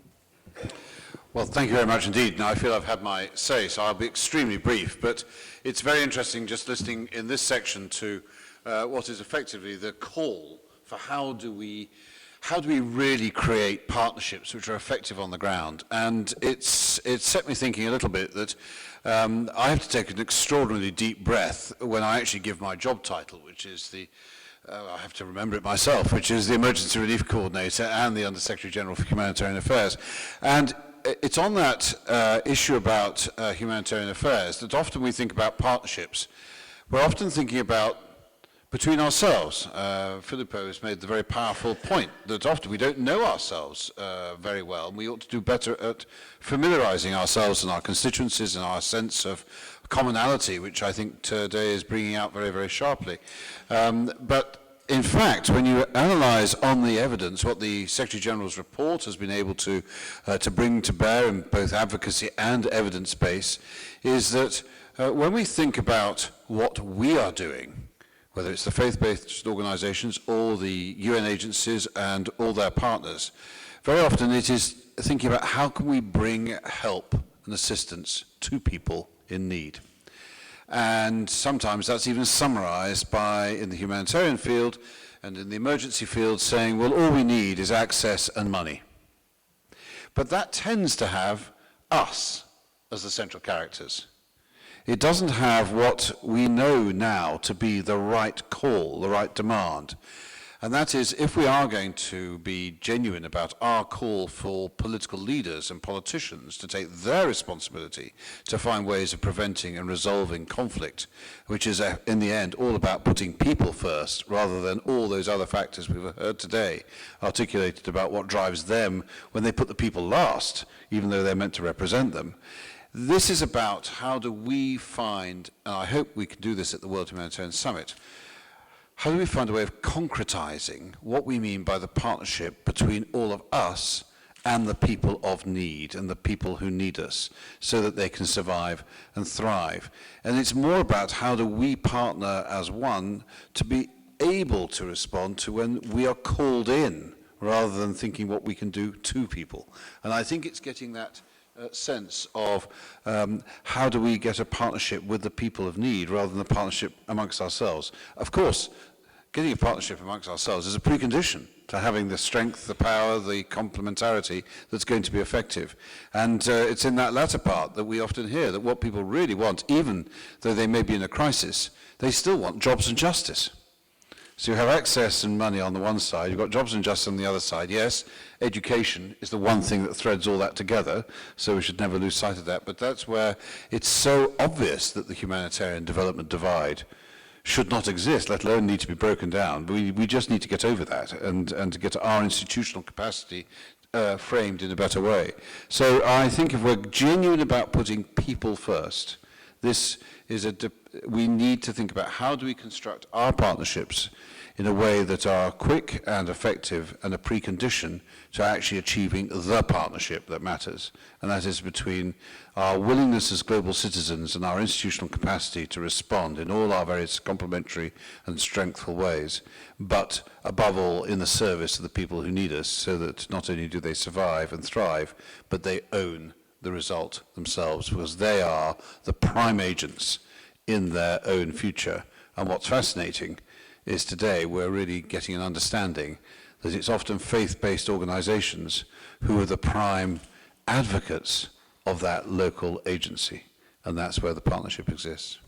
Well, thank you very much indeed. Now, I feel I've had my say, so I'll be extremely brief, but it's very interesting just listening in this section to what is effectively the call for how do we really create partnerships which are effective on the ground. And it's set me thinking a little bit that I have to take an extraordinarily deep breath when I actually give my job title, which is the I have to remember it myself, which is the Emergency Relief Coordinator and the Under-Secretary General for Humanitarian Affairs. And it's on that issue about humanitarian affairs that often we think about partnerships. We're often thinking about between ourselves. Filippo has made the very powerful point that often we don't know ourselves very well, and we ought to do better at familiarizing ourselves and our constituencies and our sense of commonality, which I think today is bringing out very, very sharply. But in fact, when you analyze on the evidence what the Secretary General's report has been able to bring to bear in both advocacy and evidence base, is that when we think about what we are doing, whether it's the faith-based organizations or the UN agencies and all their partners, very often it is thinking about how can we bring help and assistance to people in need. And sometimes that's even summarized by, in the humanitarian field and in the emergency field, saying, well, all we need is access and money. But that tends to have us as the central characters. It doesn't have what we know now to be the right call, the right demand. And that is, if we are going to be genuine about our call for political leaders and politicians to take their responsibility to find ways of preventing and resolving conflict, which is, in the end, all about putting people first, rather than all those other factors we've heard today articulated about what drives them when they put the people last, even though they're meant to represent them. This is about how do we find, and I hope we can do this at the World Humanitarian Summit, how do we find a way of concretizing what we mean by the partnership between all of us and the people of need and the people who need us so that they can survive and thrive. And it's more about how do we partner as one to be able to respond to when we are called in rather than thinking what we can do to people. And I think it's getting that sense of how do we get a partnership with the people of need rather than a partnership amongst ourselves. Of course, getting a partnership amongst ourselves is a precondition to having the strength, the power, the complementarity that's going to be effective. And it's in that latter part that we often hear that what people really want, even though they may be in a crisis, they still want jobs and justice. So you have access and money on the one side, you've got jobs and justice on the other side. Yes, education is the one thing that threads all that together, so we should never lose sight of that. But that's where it's so obvious that the humanitarian development divide should not exist, let alone need to be broken down. We just need to get over that and to get our institutional capacity framed in a better way. So I think if we're genuine about putting people first, this is we need to think about how do we construct our partnerships in a way that are quick and effective and a precondition to actually achieving the partnership that matters. And that is between our willingness as global citizens and our institutional capacity to respond in all our various complementary and strengthful ways, but above all in the service of the people who need us, so that not only do they survive and thrive, but they own the result themselves, because they are the prime agents in their own future. And what's fascinating is today we're really getting an understanding that it's often faith-based organizations who are the prime advocates of that local agency, and that's where the partnership exists.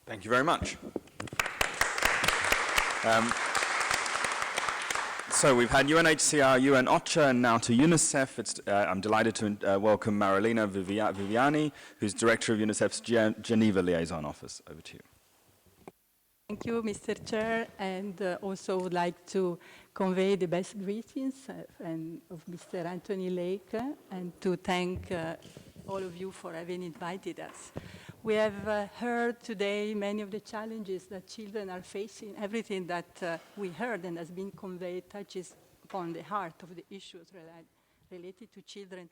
Thank you very much. So we've had UNHCR, UN OCHA, and now to UNICEF. I'm delighted to welcome Marilena Viviani, who's Director of UNICEF's Geneva Liaison Office. Over to you. Thank you, Mr. Chair, and also would like to convey the best greetings of Mr. Anthony Lake, and to thank all of you for having invited us. We have heard today many of the challenges that children are facing. Everything that we heard and has been conveyed touches upon the heart of the issues related to children.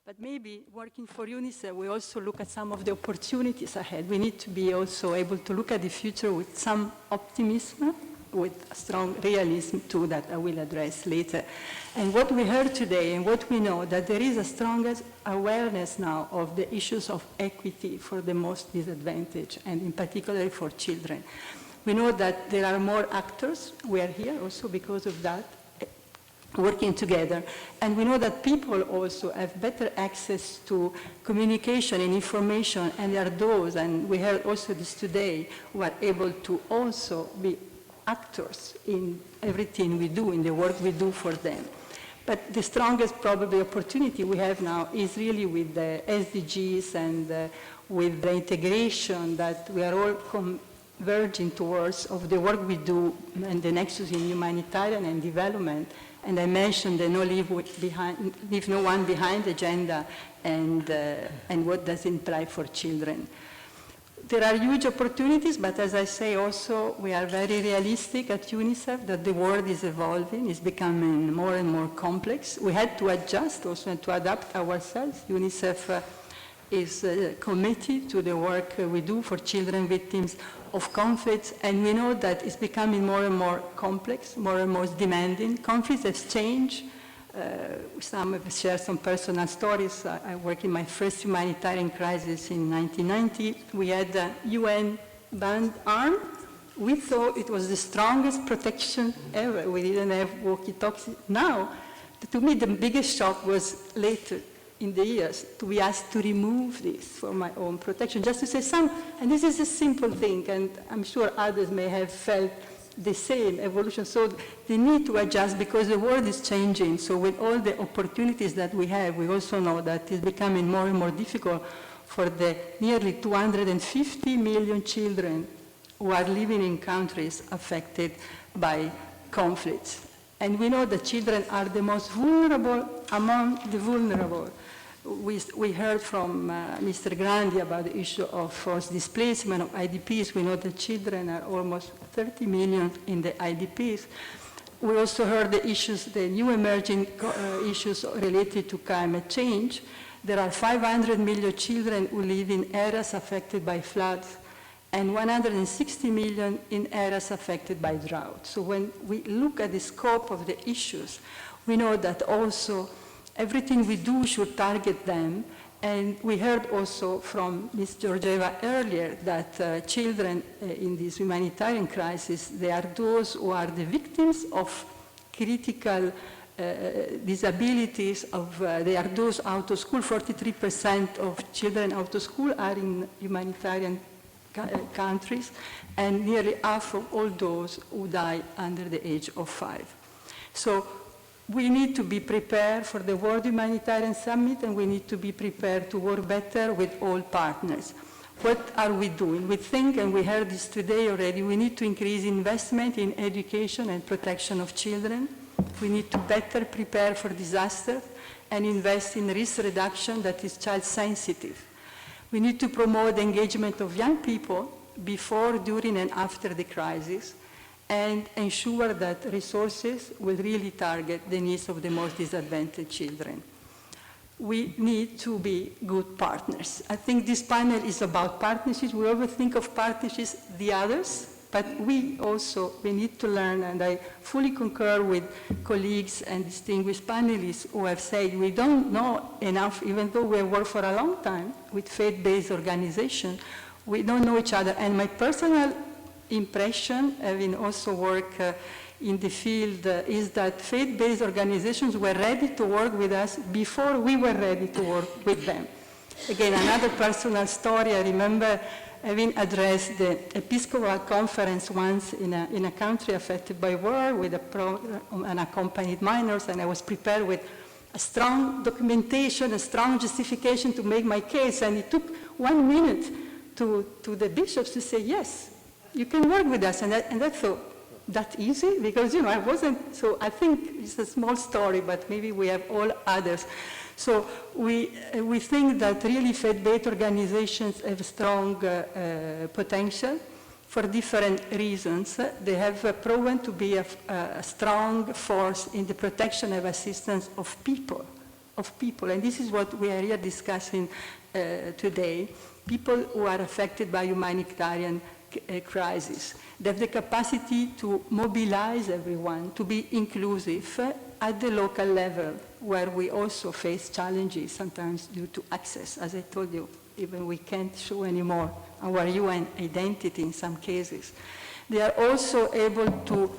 But maybe working for UNICEF, we also look at some of the opportunities ahead. We need to be also able to look at the future with some optimism, with a strong realism too, that I will address later. And what we heard today and what we know, that there is a strongest awareness now of the issues of equity for the most disadvantaged, and in particular for children. We know that there are more actors. We are here also because of that, working together. And we know that people also have better access to communication and information, and there are those, and we heard also this today, who are able to also be actors in everything we do, in the work we do for them. But the strongest probably opportunity we have now is really with the SDGs and with the integration that we are all converging towards of the work we do and the nexus in humanitarian and development. And I mentioned the leave no one behind agenda and what does it imply for children. There are huge opportunities, but as I say also, we are very realistic at UNICEF that the world is evolving, is becoming more and more complex. We had to adjust also and to adapt ourselves. UNICEF is committed to the work we do for children victims of conflicts, and we know that it's becoming more and more complex, more and more demanding. Conflicts have changed. Some have shared some personal stories. I worked in my first humanitarian crisis in 1990. We had a UN band arm. We thought it was the strongest protection ever. We didn't have walkie-talkies. Now, to me, the biggest shock was later in the years to be asked to remove this for my own protection, just to say and this is a simple thing, and I'm sure others may have felt the same evolution. So they need to adjust because the world is changing. So with all the opportunities that we have, we also know that it's becoming more and more difficult for the nearly 250 million children who are living in countries affected by conflicts. And we know that children are the most vulnerable among the vulnerable. We heard from Mr. Grandi about the issue of forced displacement of IDPs. We know that children are almost 30 million in the IDPs. We also heard the new emerging issues related to climate change. There are 500 million children who live in areas affected by floods, and 160 million in areas affected by drought. So when we look at the scope of the issues, we know that also everything we do should target them. And we heard also from Ms. Georgieva earlier that children in this humanitarian crisis, they are those who are the victims of critical disabilities, they are those out of school. 43% of children out of school are in humanitarian countries, and nearly half of all those who die under the age of 5. So we need to be prepared for the World Humanitarian Summit, and we need to be prepared to work better with all partners. What are we doing? We think, and we heard this today already, we need to increase investment in education and protection of children. We need to better prepare for disasters and invest in risk reduction that is child sensitive. We need to promote the engagement of young people before, during, and after the crisis, and ensure that resources will really target the needs of the most disadvantaged children. We need to be good partners. I think this panel is about partnerships. We always think of partnerships, the others, but we need to learn, and I fully concur with colleagues and distinguished panelists who have said we don't know enough, even though we have worked for a long time with faith-based organizations, we don't know each other. And my personal impression, having also worked in the field, is that faith-based organizations were ready to work with us before we were ready to work with them. Again, another personal story, I remember having addressed the Episcopal Conference once in a country affected by war with unaccompanied minors, and I was prepared with a strong documentation, a strong justification to make my case, and it took 1 minute to the bishops to say, yes, you can work with us, and I thought, that easy? Because, I wasn't, so I think it's a small story, but maybe we have all others. So we think that really faith-based organizations have strong potential for different reasons. They have proven to be a strong force in the protection and assistance of people. And this is what we are here discussing today. People who are affected by humanitarian crisis. They have the capacity to mobilize everyone, to be inclusive at the local level, where we also face challenges sometimes due to access. As I told you, even we can't show anymore our UN identity in some cases. They are also able to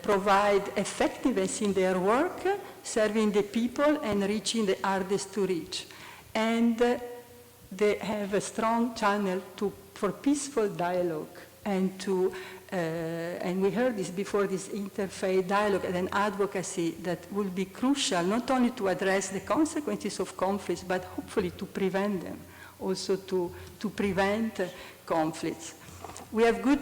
provide effectiveness in their work, serving the people and reaching the hardest to reach. And they have a strong channel for peaceful dialogue and and we heard this before, this interfaith dialogue and advocacy that will be crucial not only to address the consequences of conflicts, but hopefully to prevent them, also to prevent conflicts. We have good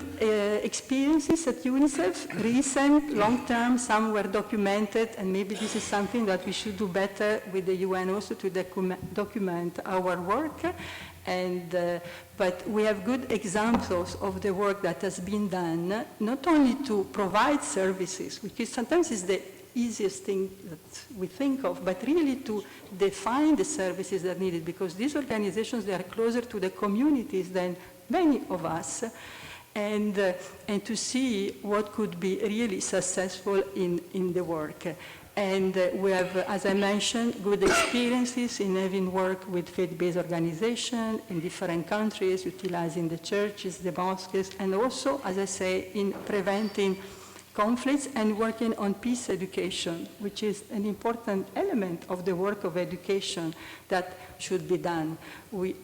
experiences at UNICEF, recent, long-term, some were documented, and maybe this is something that we should do better with the UN also to document our work. But we have good examples of the work that has been done, not only to provide services, which sometimes is the easiest thing that we think of, but really to define the services that are needed, because these organizations, they are closer to the communities than many of us, and to see what could be really successful in the work. And we have, as I mentioned, good experiences in having worked with faith-based organizations in different countries, utilizing the churches, the mosques, and also, as I say, in preventing conflicts and working on peace education, which is an important element of the work of education that should be done. We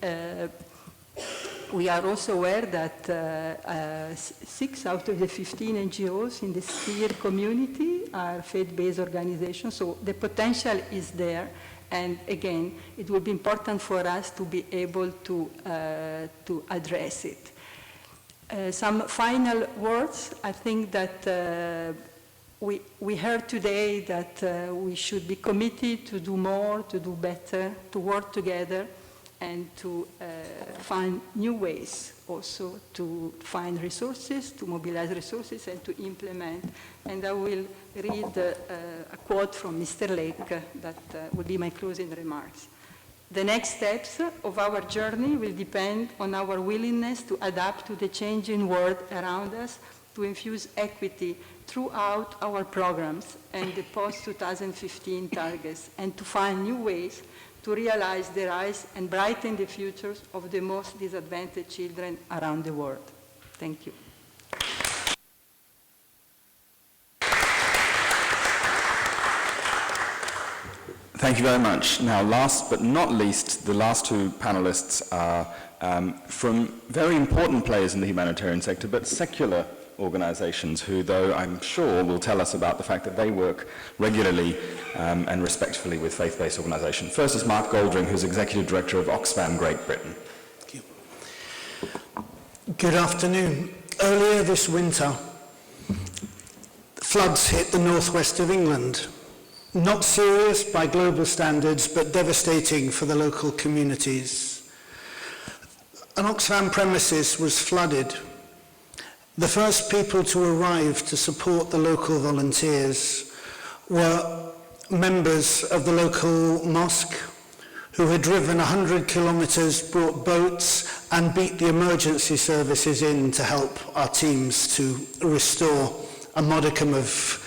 are also aware that 6 out of the 15 NGOs in the sphere community are faith-based organizations, so the potential is there. And again, it will be important for us to be able to address it. Some final words. I think that we heard today that we should be committed to do more, to do better, to work together, and to find new ways also to find resources, to mobilize resources, and to implement. And I will read a quote from Mr. Lake that will be my closing remarks. The next steps of our journey will depend on our willingness to adapt to the changing world around us, to infuse equity throughout our programs and the post-2015 targets, and to find new ways to realize the rise and brighten the futures of the most disadvantaged children around the world. Thank you. Thank you very much. Now, last but not least, the last two panelists are from very important players in the humanitarian sector, but secular organizations who, though I'm sure, will tell us about the fact that they work regularly and respectfully with faith-based organizations. First is Mark Goldring, who's Executive Director of Oxfam Great Britain. Thank you. Good afternoon. Earlier this winter, floods hit the northwest of England. Not serious by global standards, but devastating for the local communities. An Oxfam premises was flooded. The first people to arrive to support the local volunteers were members of the local mosque who had driven 100 kilometers, brought boats, and beat the emergency services in to help our teams to restore a modicum of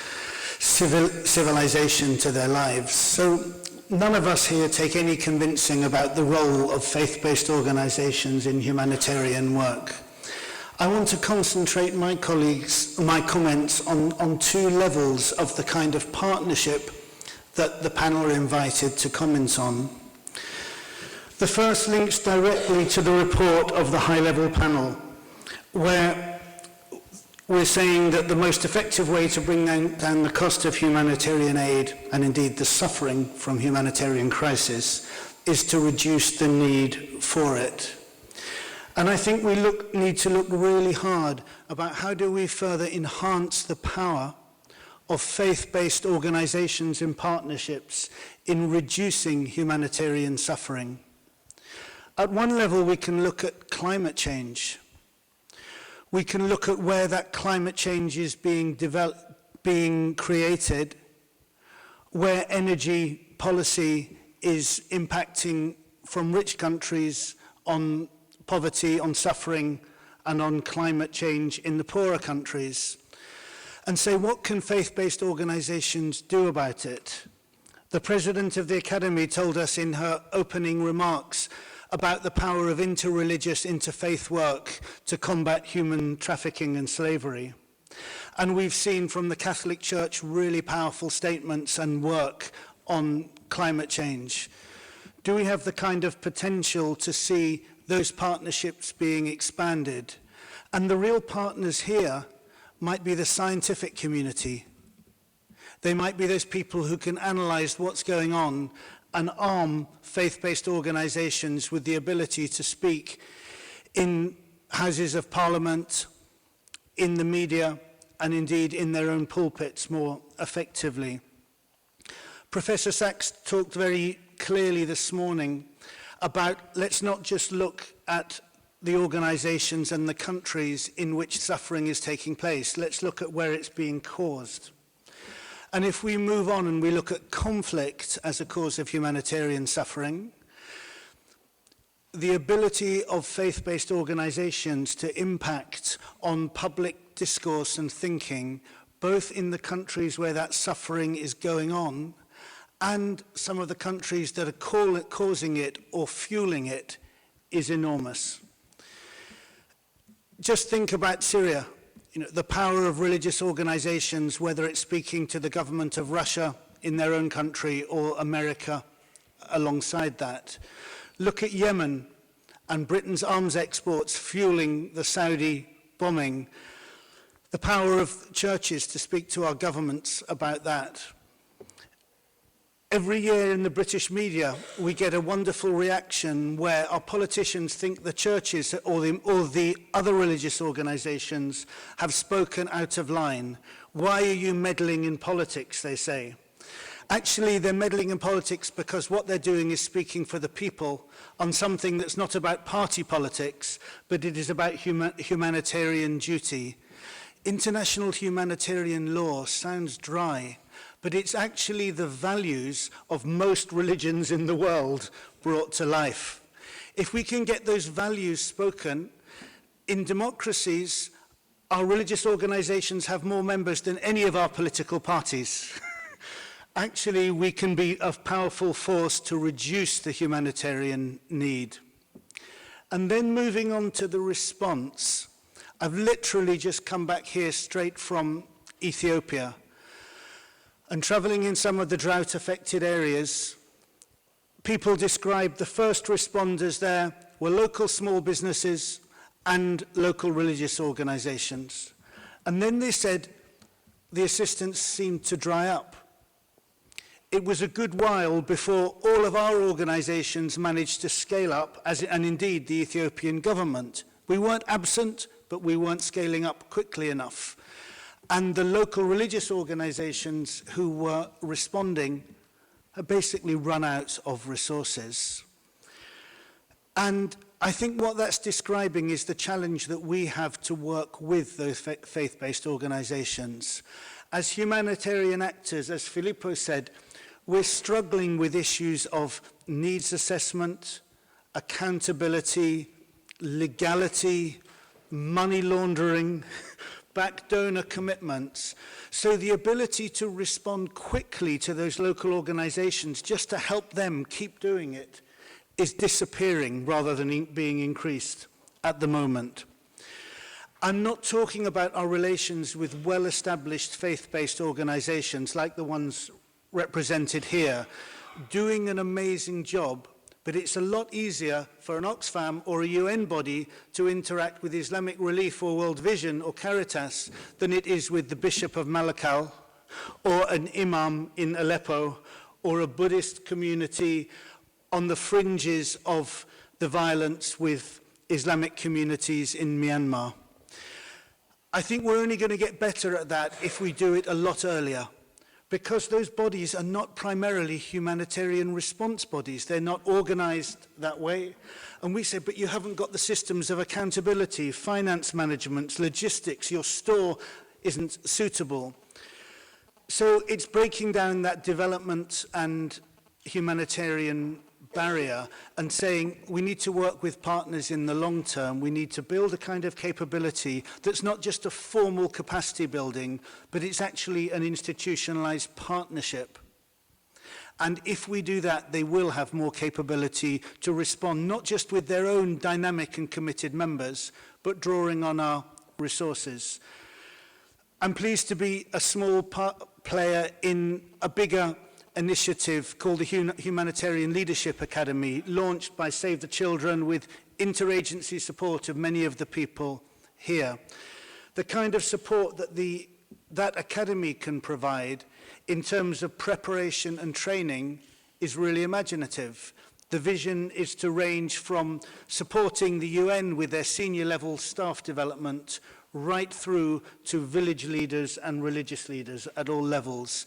civilization to their lives. So none of us here take any convincing about the role of faith-based organizations in humanitarian work. I want to concentrate my comments on two levels of the kind of partnership that the panel are invited to comment on. The first links directly to the report of the high-level panel, where we're saying that the most effective way to bring down the cost of humanitarian aid, and indeed the suffering from humanitarian crisis, is to reduce the need for it. And I think we need to look really hard about how do we further enhance the power of faith-based organizations and partnerships in reducing humanitarian suffering. At one level, we can look at climate change. We can look at where that climate change is being created, where energy policy is impacting from rich countries on poverty, on suffering, and on climate change in the poorer countries, and say, what can faith-based organizations do about it? The president of the Academy told us in her opening remarks about the power of interreligious, interfaith work to combat human trafficking and slavery. And we've seen from the Catholic Church really powerful statements and work on climate change. Do we have the kind of potential to see those partnerships being expanded? And the real partners here might be the scientific community. They might be those people who can analyze what's going on and arm faith-based organizations with the ability to speak in houses of parliament, in the media, and indeed in their own pulpits more effectively. Professor Sachs talked very clearly this morning about let's not just look at the organizations and the countries in which suffering is taking place. Let's look at where it's being caused. And if we move on and we look at conflict as a cause of humanitarian suffering, the ability of faith-based organizations to impact on public discourse and thinking, both in the countries where that suffering is going on and some of the countries that are causing it or fueling it, is enormous. Just think about Syria. You know, the power of religious organizations, whether it's speaking to the government of Russia in their own country or America alongside that. Look at Yemen and Britain's arms exports fueling the Saudi bombing. The power of churches to speak to our governments about that. Every year in the British media, we get a wonderful reaction where our politicians think the churches or the other religious organizations have spoken out of line. Why are you meddling in politics, they say. Actually, they're meddling in politics because what they're doing is speaking for the people on something that's not about party politics, but it is about humanitarian duty. International humanitarian law sounds dry, but it's actually the values of most religions in the world brought to life. If we can get those values spoken, in democracies, our religious organizations have more members than any of our political parties. Actually, we can be a powerful force to reduce the humanitarian need. And then moving on to the response, I've literally just come back here straight from Ethiopia. And traveling in some of the drought-affected areas, people described the first responders there were local small businesses and local religious organizations. And then they said the assistance seemed to dry up. It was a good while before all of our organizations managed to scale up, and indeed the Ethiopian government. We weren't absent, but we weren't scaling up quickly enough. And the local religious organizations who were responding have basically run out of resources. And I think what that's describing is the challenge that we have to work with those faith-based organizations. As humanitarian actors, as Filippo said, we're struggling with issues of needs assessment, accountability, legality, money laundering, back donor commitments. So the ability to respond quickly to those local organizations just to help them keep doing it is disappearing rather than being increased at the moment. I'm not talking about our relations with well-established faith-based organizations like the ones represented here, doing an amazing job, but it's a lot easier for an Oxfam or a UN body to interact with Islamic Relief or World Vision or Caritas than it is with the Bishop of Malakal or an imam in Aleppo or a Buddhist community on the fringes of the violence with Islamic communities in Myanmar. I think we're only going to get better at that if we do it a lot earlier, because those bodies are not primarily humanitarian response bodies. They're not organized that way. And we say, but you haven't got the systems of accountability, finance management, logistics, your store isn't suitable. So it's breaking down that development and humanitarian barrier and saying we need to work with partners in the long term. We need to build a kind of capability that's not just a formal capacity building, but it's actually an institutionalized partnership. And if we do that, they will have more capability to respond, not just with their own dynamic and committed members, but drawing on our resources. I'm pleased to be a small player in a bigger initiative called the Humanitarian Leadership Academy, launched by Save the Children with interagency support of many of the people here. The kind of support that that academy can provide in terms of preparation and training is really imaginative. The vision is to range from supporting the UN with their senior level staff development right through to village leaders and religious leaders at all levels.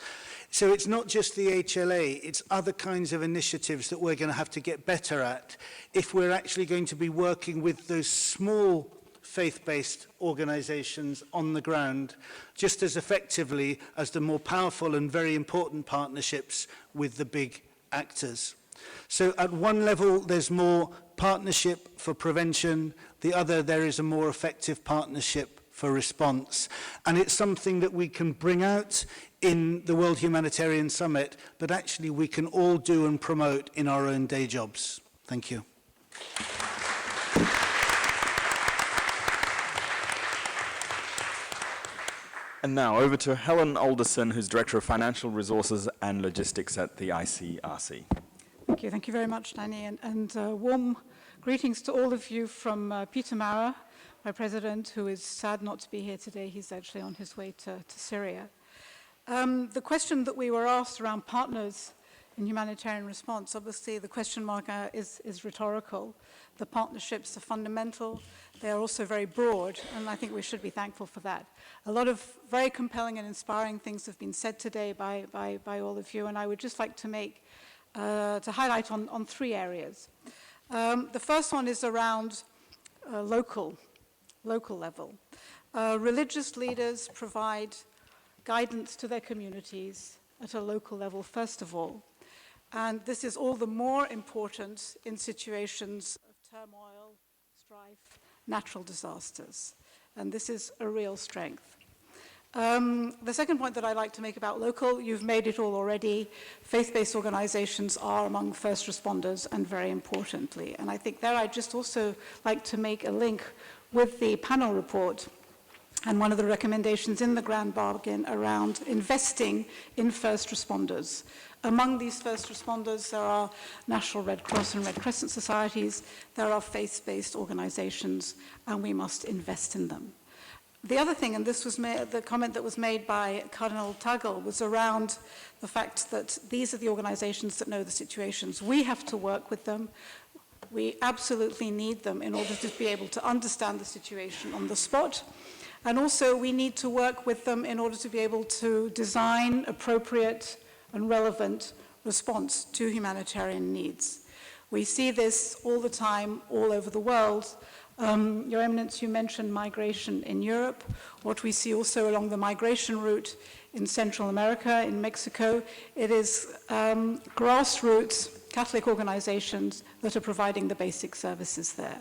So it's not just the HLA, it's other kinds of initiatives that we're going to have to get better at if we're actually going to be working with those small faith-based organizations on the ground just as effectively as the more powerful and very important partnerships with the big actors. So at one level, there's more partnership for prevention. The other, there is a more effective partnership for response. And it's something that we can bring out in the World Humanitarian Summit, but actually we can all do and promote in our own day jobs. Thank you. And now over to Helen Alderson, who's Director of Financial Resources and Logistics at the ICRC. Thank you very much, Danny, and warm greetings to all of you from Peter Maurer, my president, who is sad not to be here today. He's actually on his way to Syria. The question that we were asked around partners in humanitarian response, obviously the question mark is rhetorical. The partnerships are fundamental. They are also very broad, and I think we should be thankful for that. A lot of very compelling and inspiring things have been said today by all of you, and I would just like to highlight on three areas. The first one is around local level. Religious leaders provide guidance to their communities at a local level, first of all. And this is all the more important in situations of turmoil, strife, natural disasters. And this is a real strength. The second point that I'd like to make about local, you've made it all already. Faith-based organizations are among first responders, and very importantly. And I think there I'd just also like to make a link with the panel report and one of the recommendations in the Grand Bargain around investing in first responders. Among these first responders, there are National Red Cross and Red Crescent societies, there are faith-based organizations, and we must invest in them. The other thing, and this was the comment that was made by Cardinal Tagle, was around the fact that these are the organizations that know the situations. We have to work with them. We absolutely need them in order to be able to understand the situation on the spot. And also we need to work with them in order to be able to design appropriate and relevant response to humanitarian needs. We see this all the time, all over the world. Your Eminence, you mentioned migration in Europe. What we see also along the migration route in Central America, in Mexico, it is grassroots Catholic organizations that are providing the basic services there.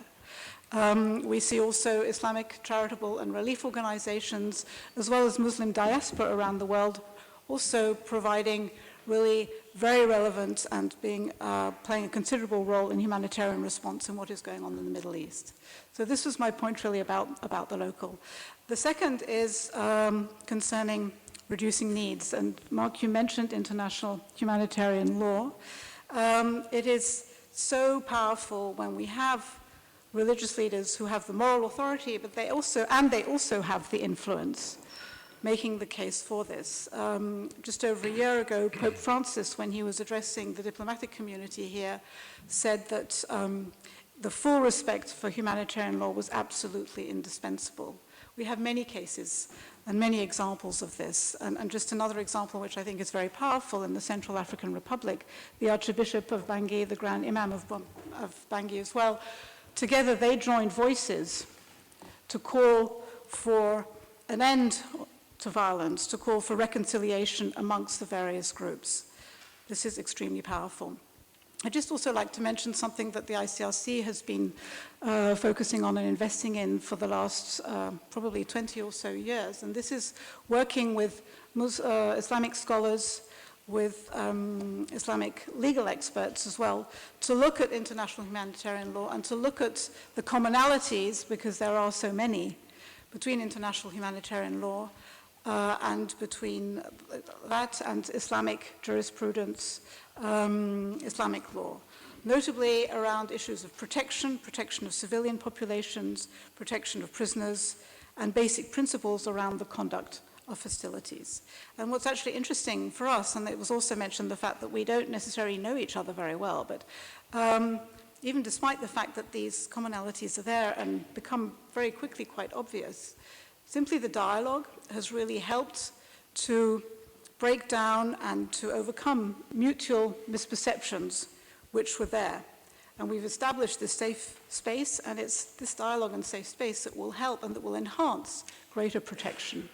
We see also Islamic charitable and relief organizations, as well as Muslim diaspora around the world, also providing really very relevant and playing a considerable role in humanitarian response in what is going on in the Middle East. So this was my point really about the local. The second is concerning reducing needs. And Mark, you mentioned international humanitarian law. It is so powerful when we have religious leaders who have the moral authority, but they also have the influence, making the case for this. Just over a year ago, Pope Francis, when he was addressing the diplomatic community here, said that the full respect for humanitarian law was absolutely indispensable. We have many cases and many examples of this. And just another example, which I think is very powerful, in the Central African Republic, the Archbishop of Bangui, the Grand Imam of Bangui as well, together they joined voices to call for an end to violence, to call for reconciliation amongst the various groups. This is extremely powerful. I'd just also like to mention something that the ICRC has been focusing on and investing in for the last probably 20 or so years, and this is working with Islamic scholars, with Islamic legal experts as well, to look at international humanitarian law and to look at the commonalities, because there are so many, between international humanitarian law and between that and Islamic jurisprudence, Islamic law, notably around issues of protection of civilian populations, protection of prisoners, and basic principles around the conduct of hostilities. And what's actually interesting for us, and it was also mentioned the fact that we don't necessarily know each other very well, but even despite the fact that these commonalities are there and become very quickly quite obvious, simply the dialogue has really helped to break down and to overcome mutual misperceptions which were there. And we've established this safe space, and it's this dialogue and safe space that will help and that will enhance greater protection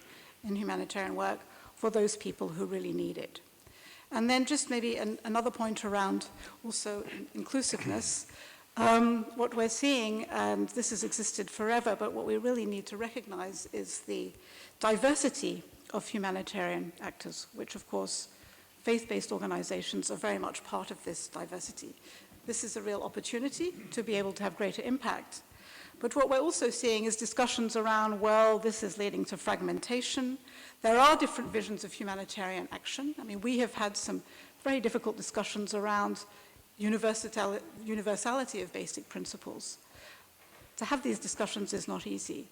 in humanitarian work for those people who really need it. And then just maybe another point around also inclusiveness. What we're seeing, and this has existed forever, but what we really need to recognize is the diversity of humanitarian actors, which of course faith-based organizations are very much part of this diversity. This is a real opportunity to be able to have greater impact. But what we're also seeing is discussions around, well, this is leading to fragmentation. There are different visions of humanitarian action. I mean, we have had some very difficult discussions around universality of basic principles. To have these discussions is not easy.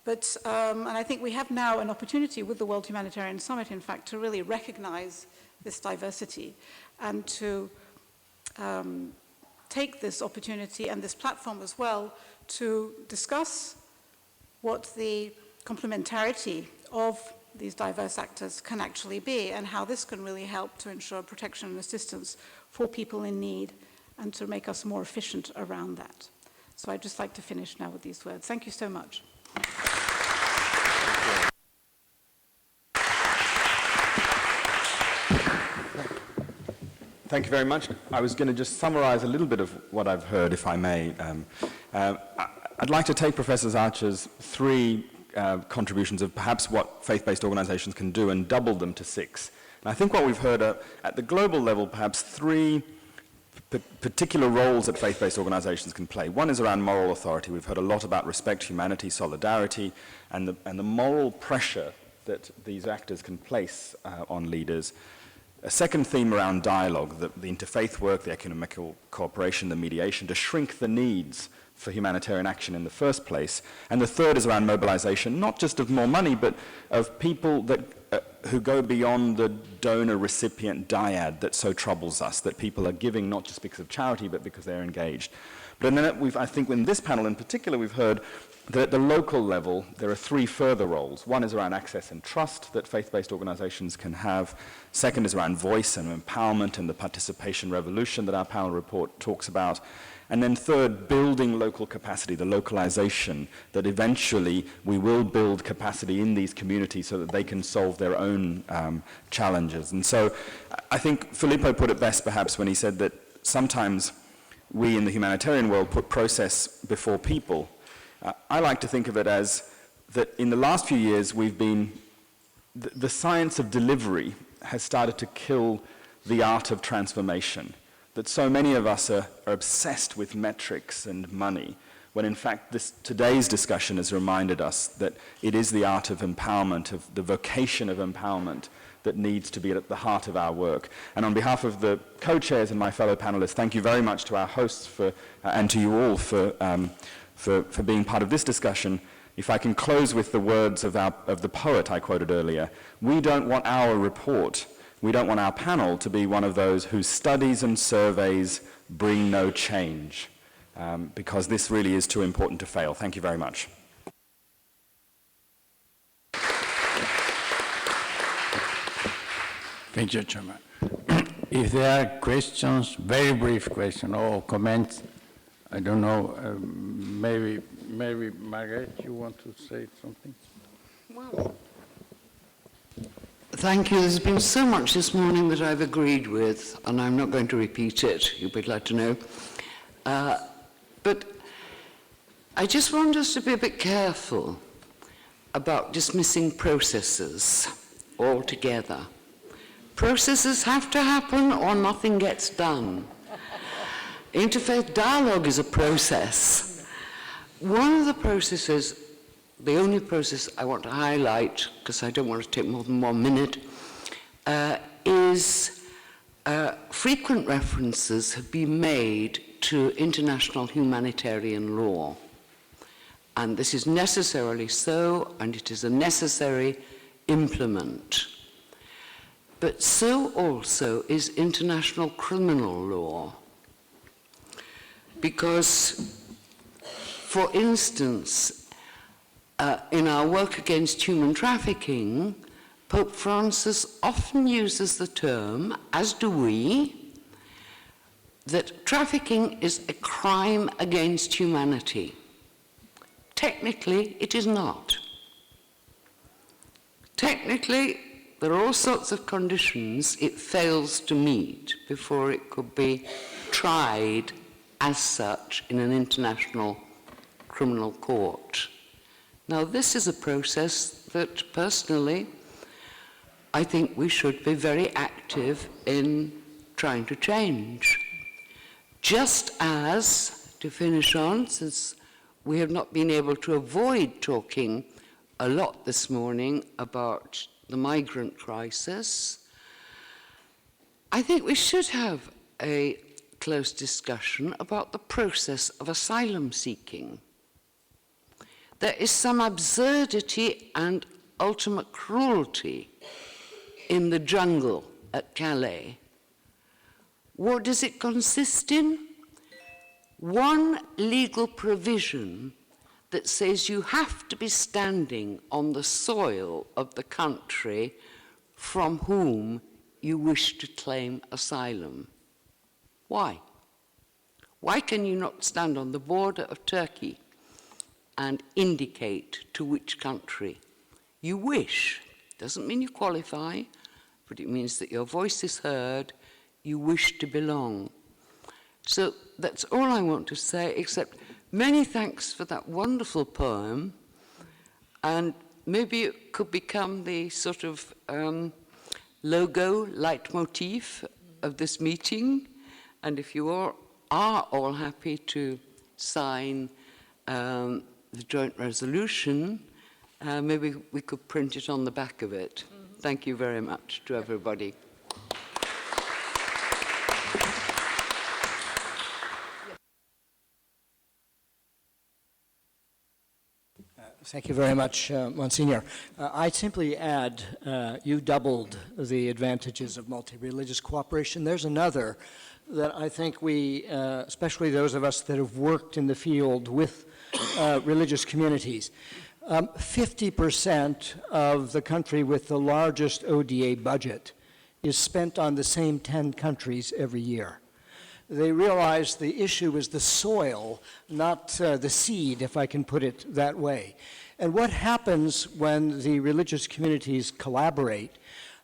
But, and I think we have now an opportunity with the World Humanitarian Summit, in fact, to really recognize this diversity and to take this opportunity and this platform as well to discuss what the complementarity of these diverse actors can actually be and how this can really help to ensure protection and assistance for people in need and to make us more efficient around that. So I'd just like to finish now with these words. Thank you so much. Thank you very much. I was going to just summarize a little bit of what I've heard, if I may. I'd like to take Professor Archer's three contributions of perhaps what faith-based organizations can do and double them to 6. And I think what we've heard are, at the global level, perhaps 3 particular roles that faith-based organizations can play. One is around moral authority. We've heard a lot about respect, humanity, solidarity, and the moral pressure that these actors can place on leaders. A second theme around dialogue, the interfaith work, the economical cooperation, the mediation, to shrink the needs for humanitarian action in the first place. And the third is around mobilization, not just of more money, but of people that who go beyond the donor-recipient dyad that so troubles us, that people are giving not just because of charity, but because they're engaged. But then I think in this panel in particular, we've heard that at the local level, there are 3 further roles. One is around access and trust that faith-based organizations can have. Second is around voice and empowerment and the participation revolution that our panel report talks about. And then third, building local capacity, the localization, that eventually we will build capacity in these communities so that they can solve their own challenges. And so I think Filippo put it best perhaps when he said that sometimes we in the humanitarian world put process before people. I like to think of it as that in the last few years we've been, the science of delivery has started to kill the art of transformation. That so many of us are obsessed with metrics and money, when in fact today's discussion has reminded us that it is the art of empowerment, of the vocation of empowerment, that needs to be at the heart of our work. And on behalf of the co-chairs and my fellow panelists, thank you very much to our hosts and to you all for being part of this discussion. If I can close with the words of the poet I quoted earlier, we don't want our report, we don't want our panel to be one of those whose studies and surveys bring no change, because this really is too important to fail. Thank you very much. Thank you, Chairman. If there are questions, very brief questions or comments, I don't know, maybe Margaret, you want to say something? Well, thank you. There's been so much this morning that I've agreed with, and I'm not going to repeat it. You'll be glad to know. But I just want us to be a bit careful about dismissing processes altogether. Processes have to happen or nothing gets done. Interfaith dialogue is a process. One of the processes, the only process I want to highlight, because I don't want to take more than 1 minute, is frequent references have been made to international humanitarian law. And this is necessarily so, and it is a necessary implement. But so also is international criminal law. Because, for instance, in our work against human trafficking, Pope Francis often uses the term, as do we, that trafficking is a crime against humanity. Technically, it is not. Technically, there are all sorts of conditions it fails to meet before it could be tried as such in an international criminal court. Now, this is a process that, personally, I think we should be very active in trying to change. Just as, to finish on, since we have not been able to avoid talking a lot this morning about the migrant crisis, I think we should have a close discussion about the process of asylum seeking. There is some absurdity and ultimate cruelty in the jungle at Calais. What does it consist in? One legal provision that says you have to be standing on the soil of the country from whom you wish to claim asylum. Why? Why can you not stand on the border of Turkey and indicate to which country you wish? Doesn't mean you qualify, but it means that your voice is heard, you wish to belong. So that's all I want to say, except many thanks for that wonderful poem, and maybe it could become the sort of logo, leitmotif of this meeting, and if you all are all happy to sign the joint resolution, maybe we could print it on the back of it. Thank you very much to everybody. Thank you very much, Monsignor. I'd simply add, you doubled the advantages of multi-religious cooperation. There's another that I think we, especially those of us that have worked in the field with religious communities, 50% of the country with the largest ODA budget is spent on the same 10 countries every year. They realized the issue is the soil, not the seed, if I can put it that way. And what happens when the religious communities collaborate,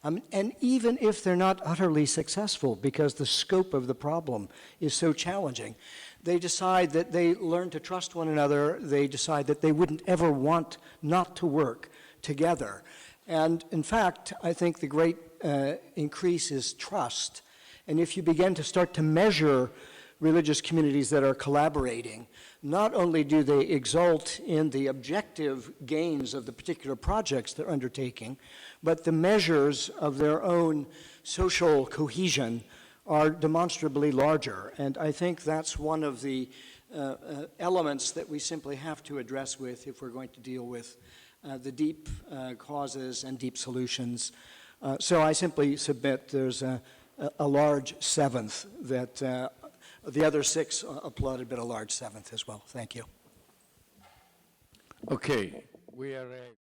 and even if they're not utterly successful because the scope of the problem is so challenging, they decide that they learn to trust one another, they decide that they wouldn't ever want not to work together. And in fact, I think the great increase is trust. And if you begin to start to measure religious communities that are collaborating, not only do they exult in the objective gains of the particular projects they're undertaking, but the measures of their own social cohesion are demonstrably larger. And I think that's one of the elements that we simply have to address with if we're going to deal with the deep causes and deep solutions. So I simply submit there's a large seventh that the other six applauded, but a large seventh as well. Thank you. Okay, we are ready.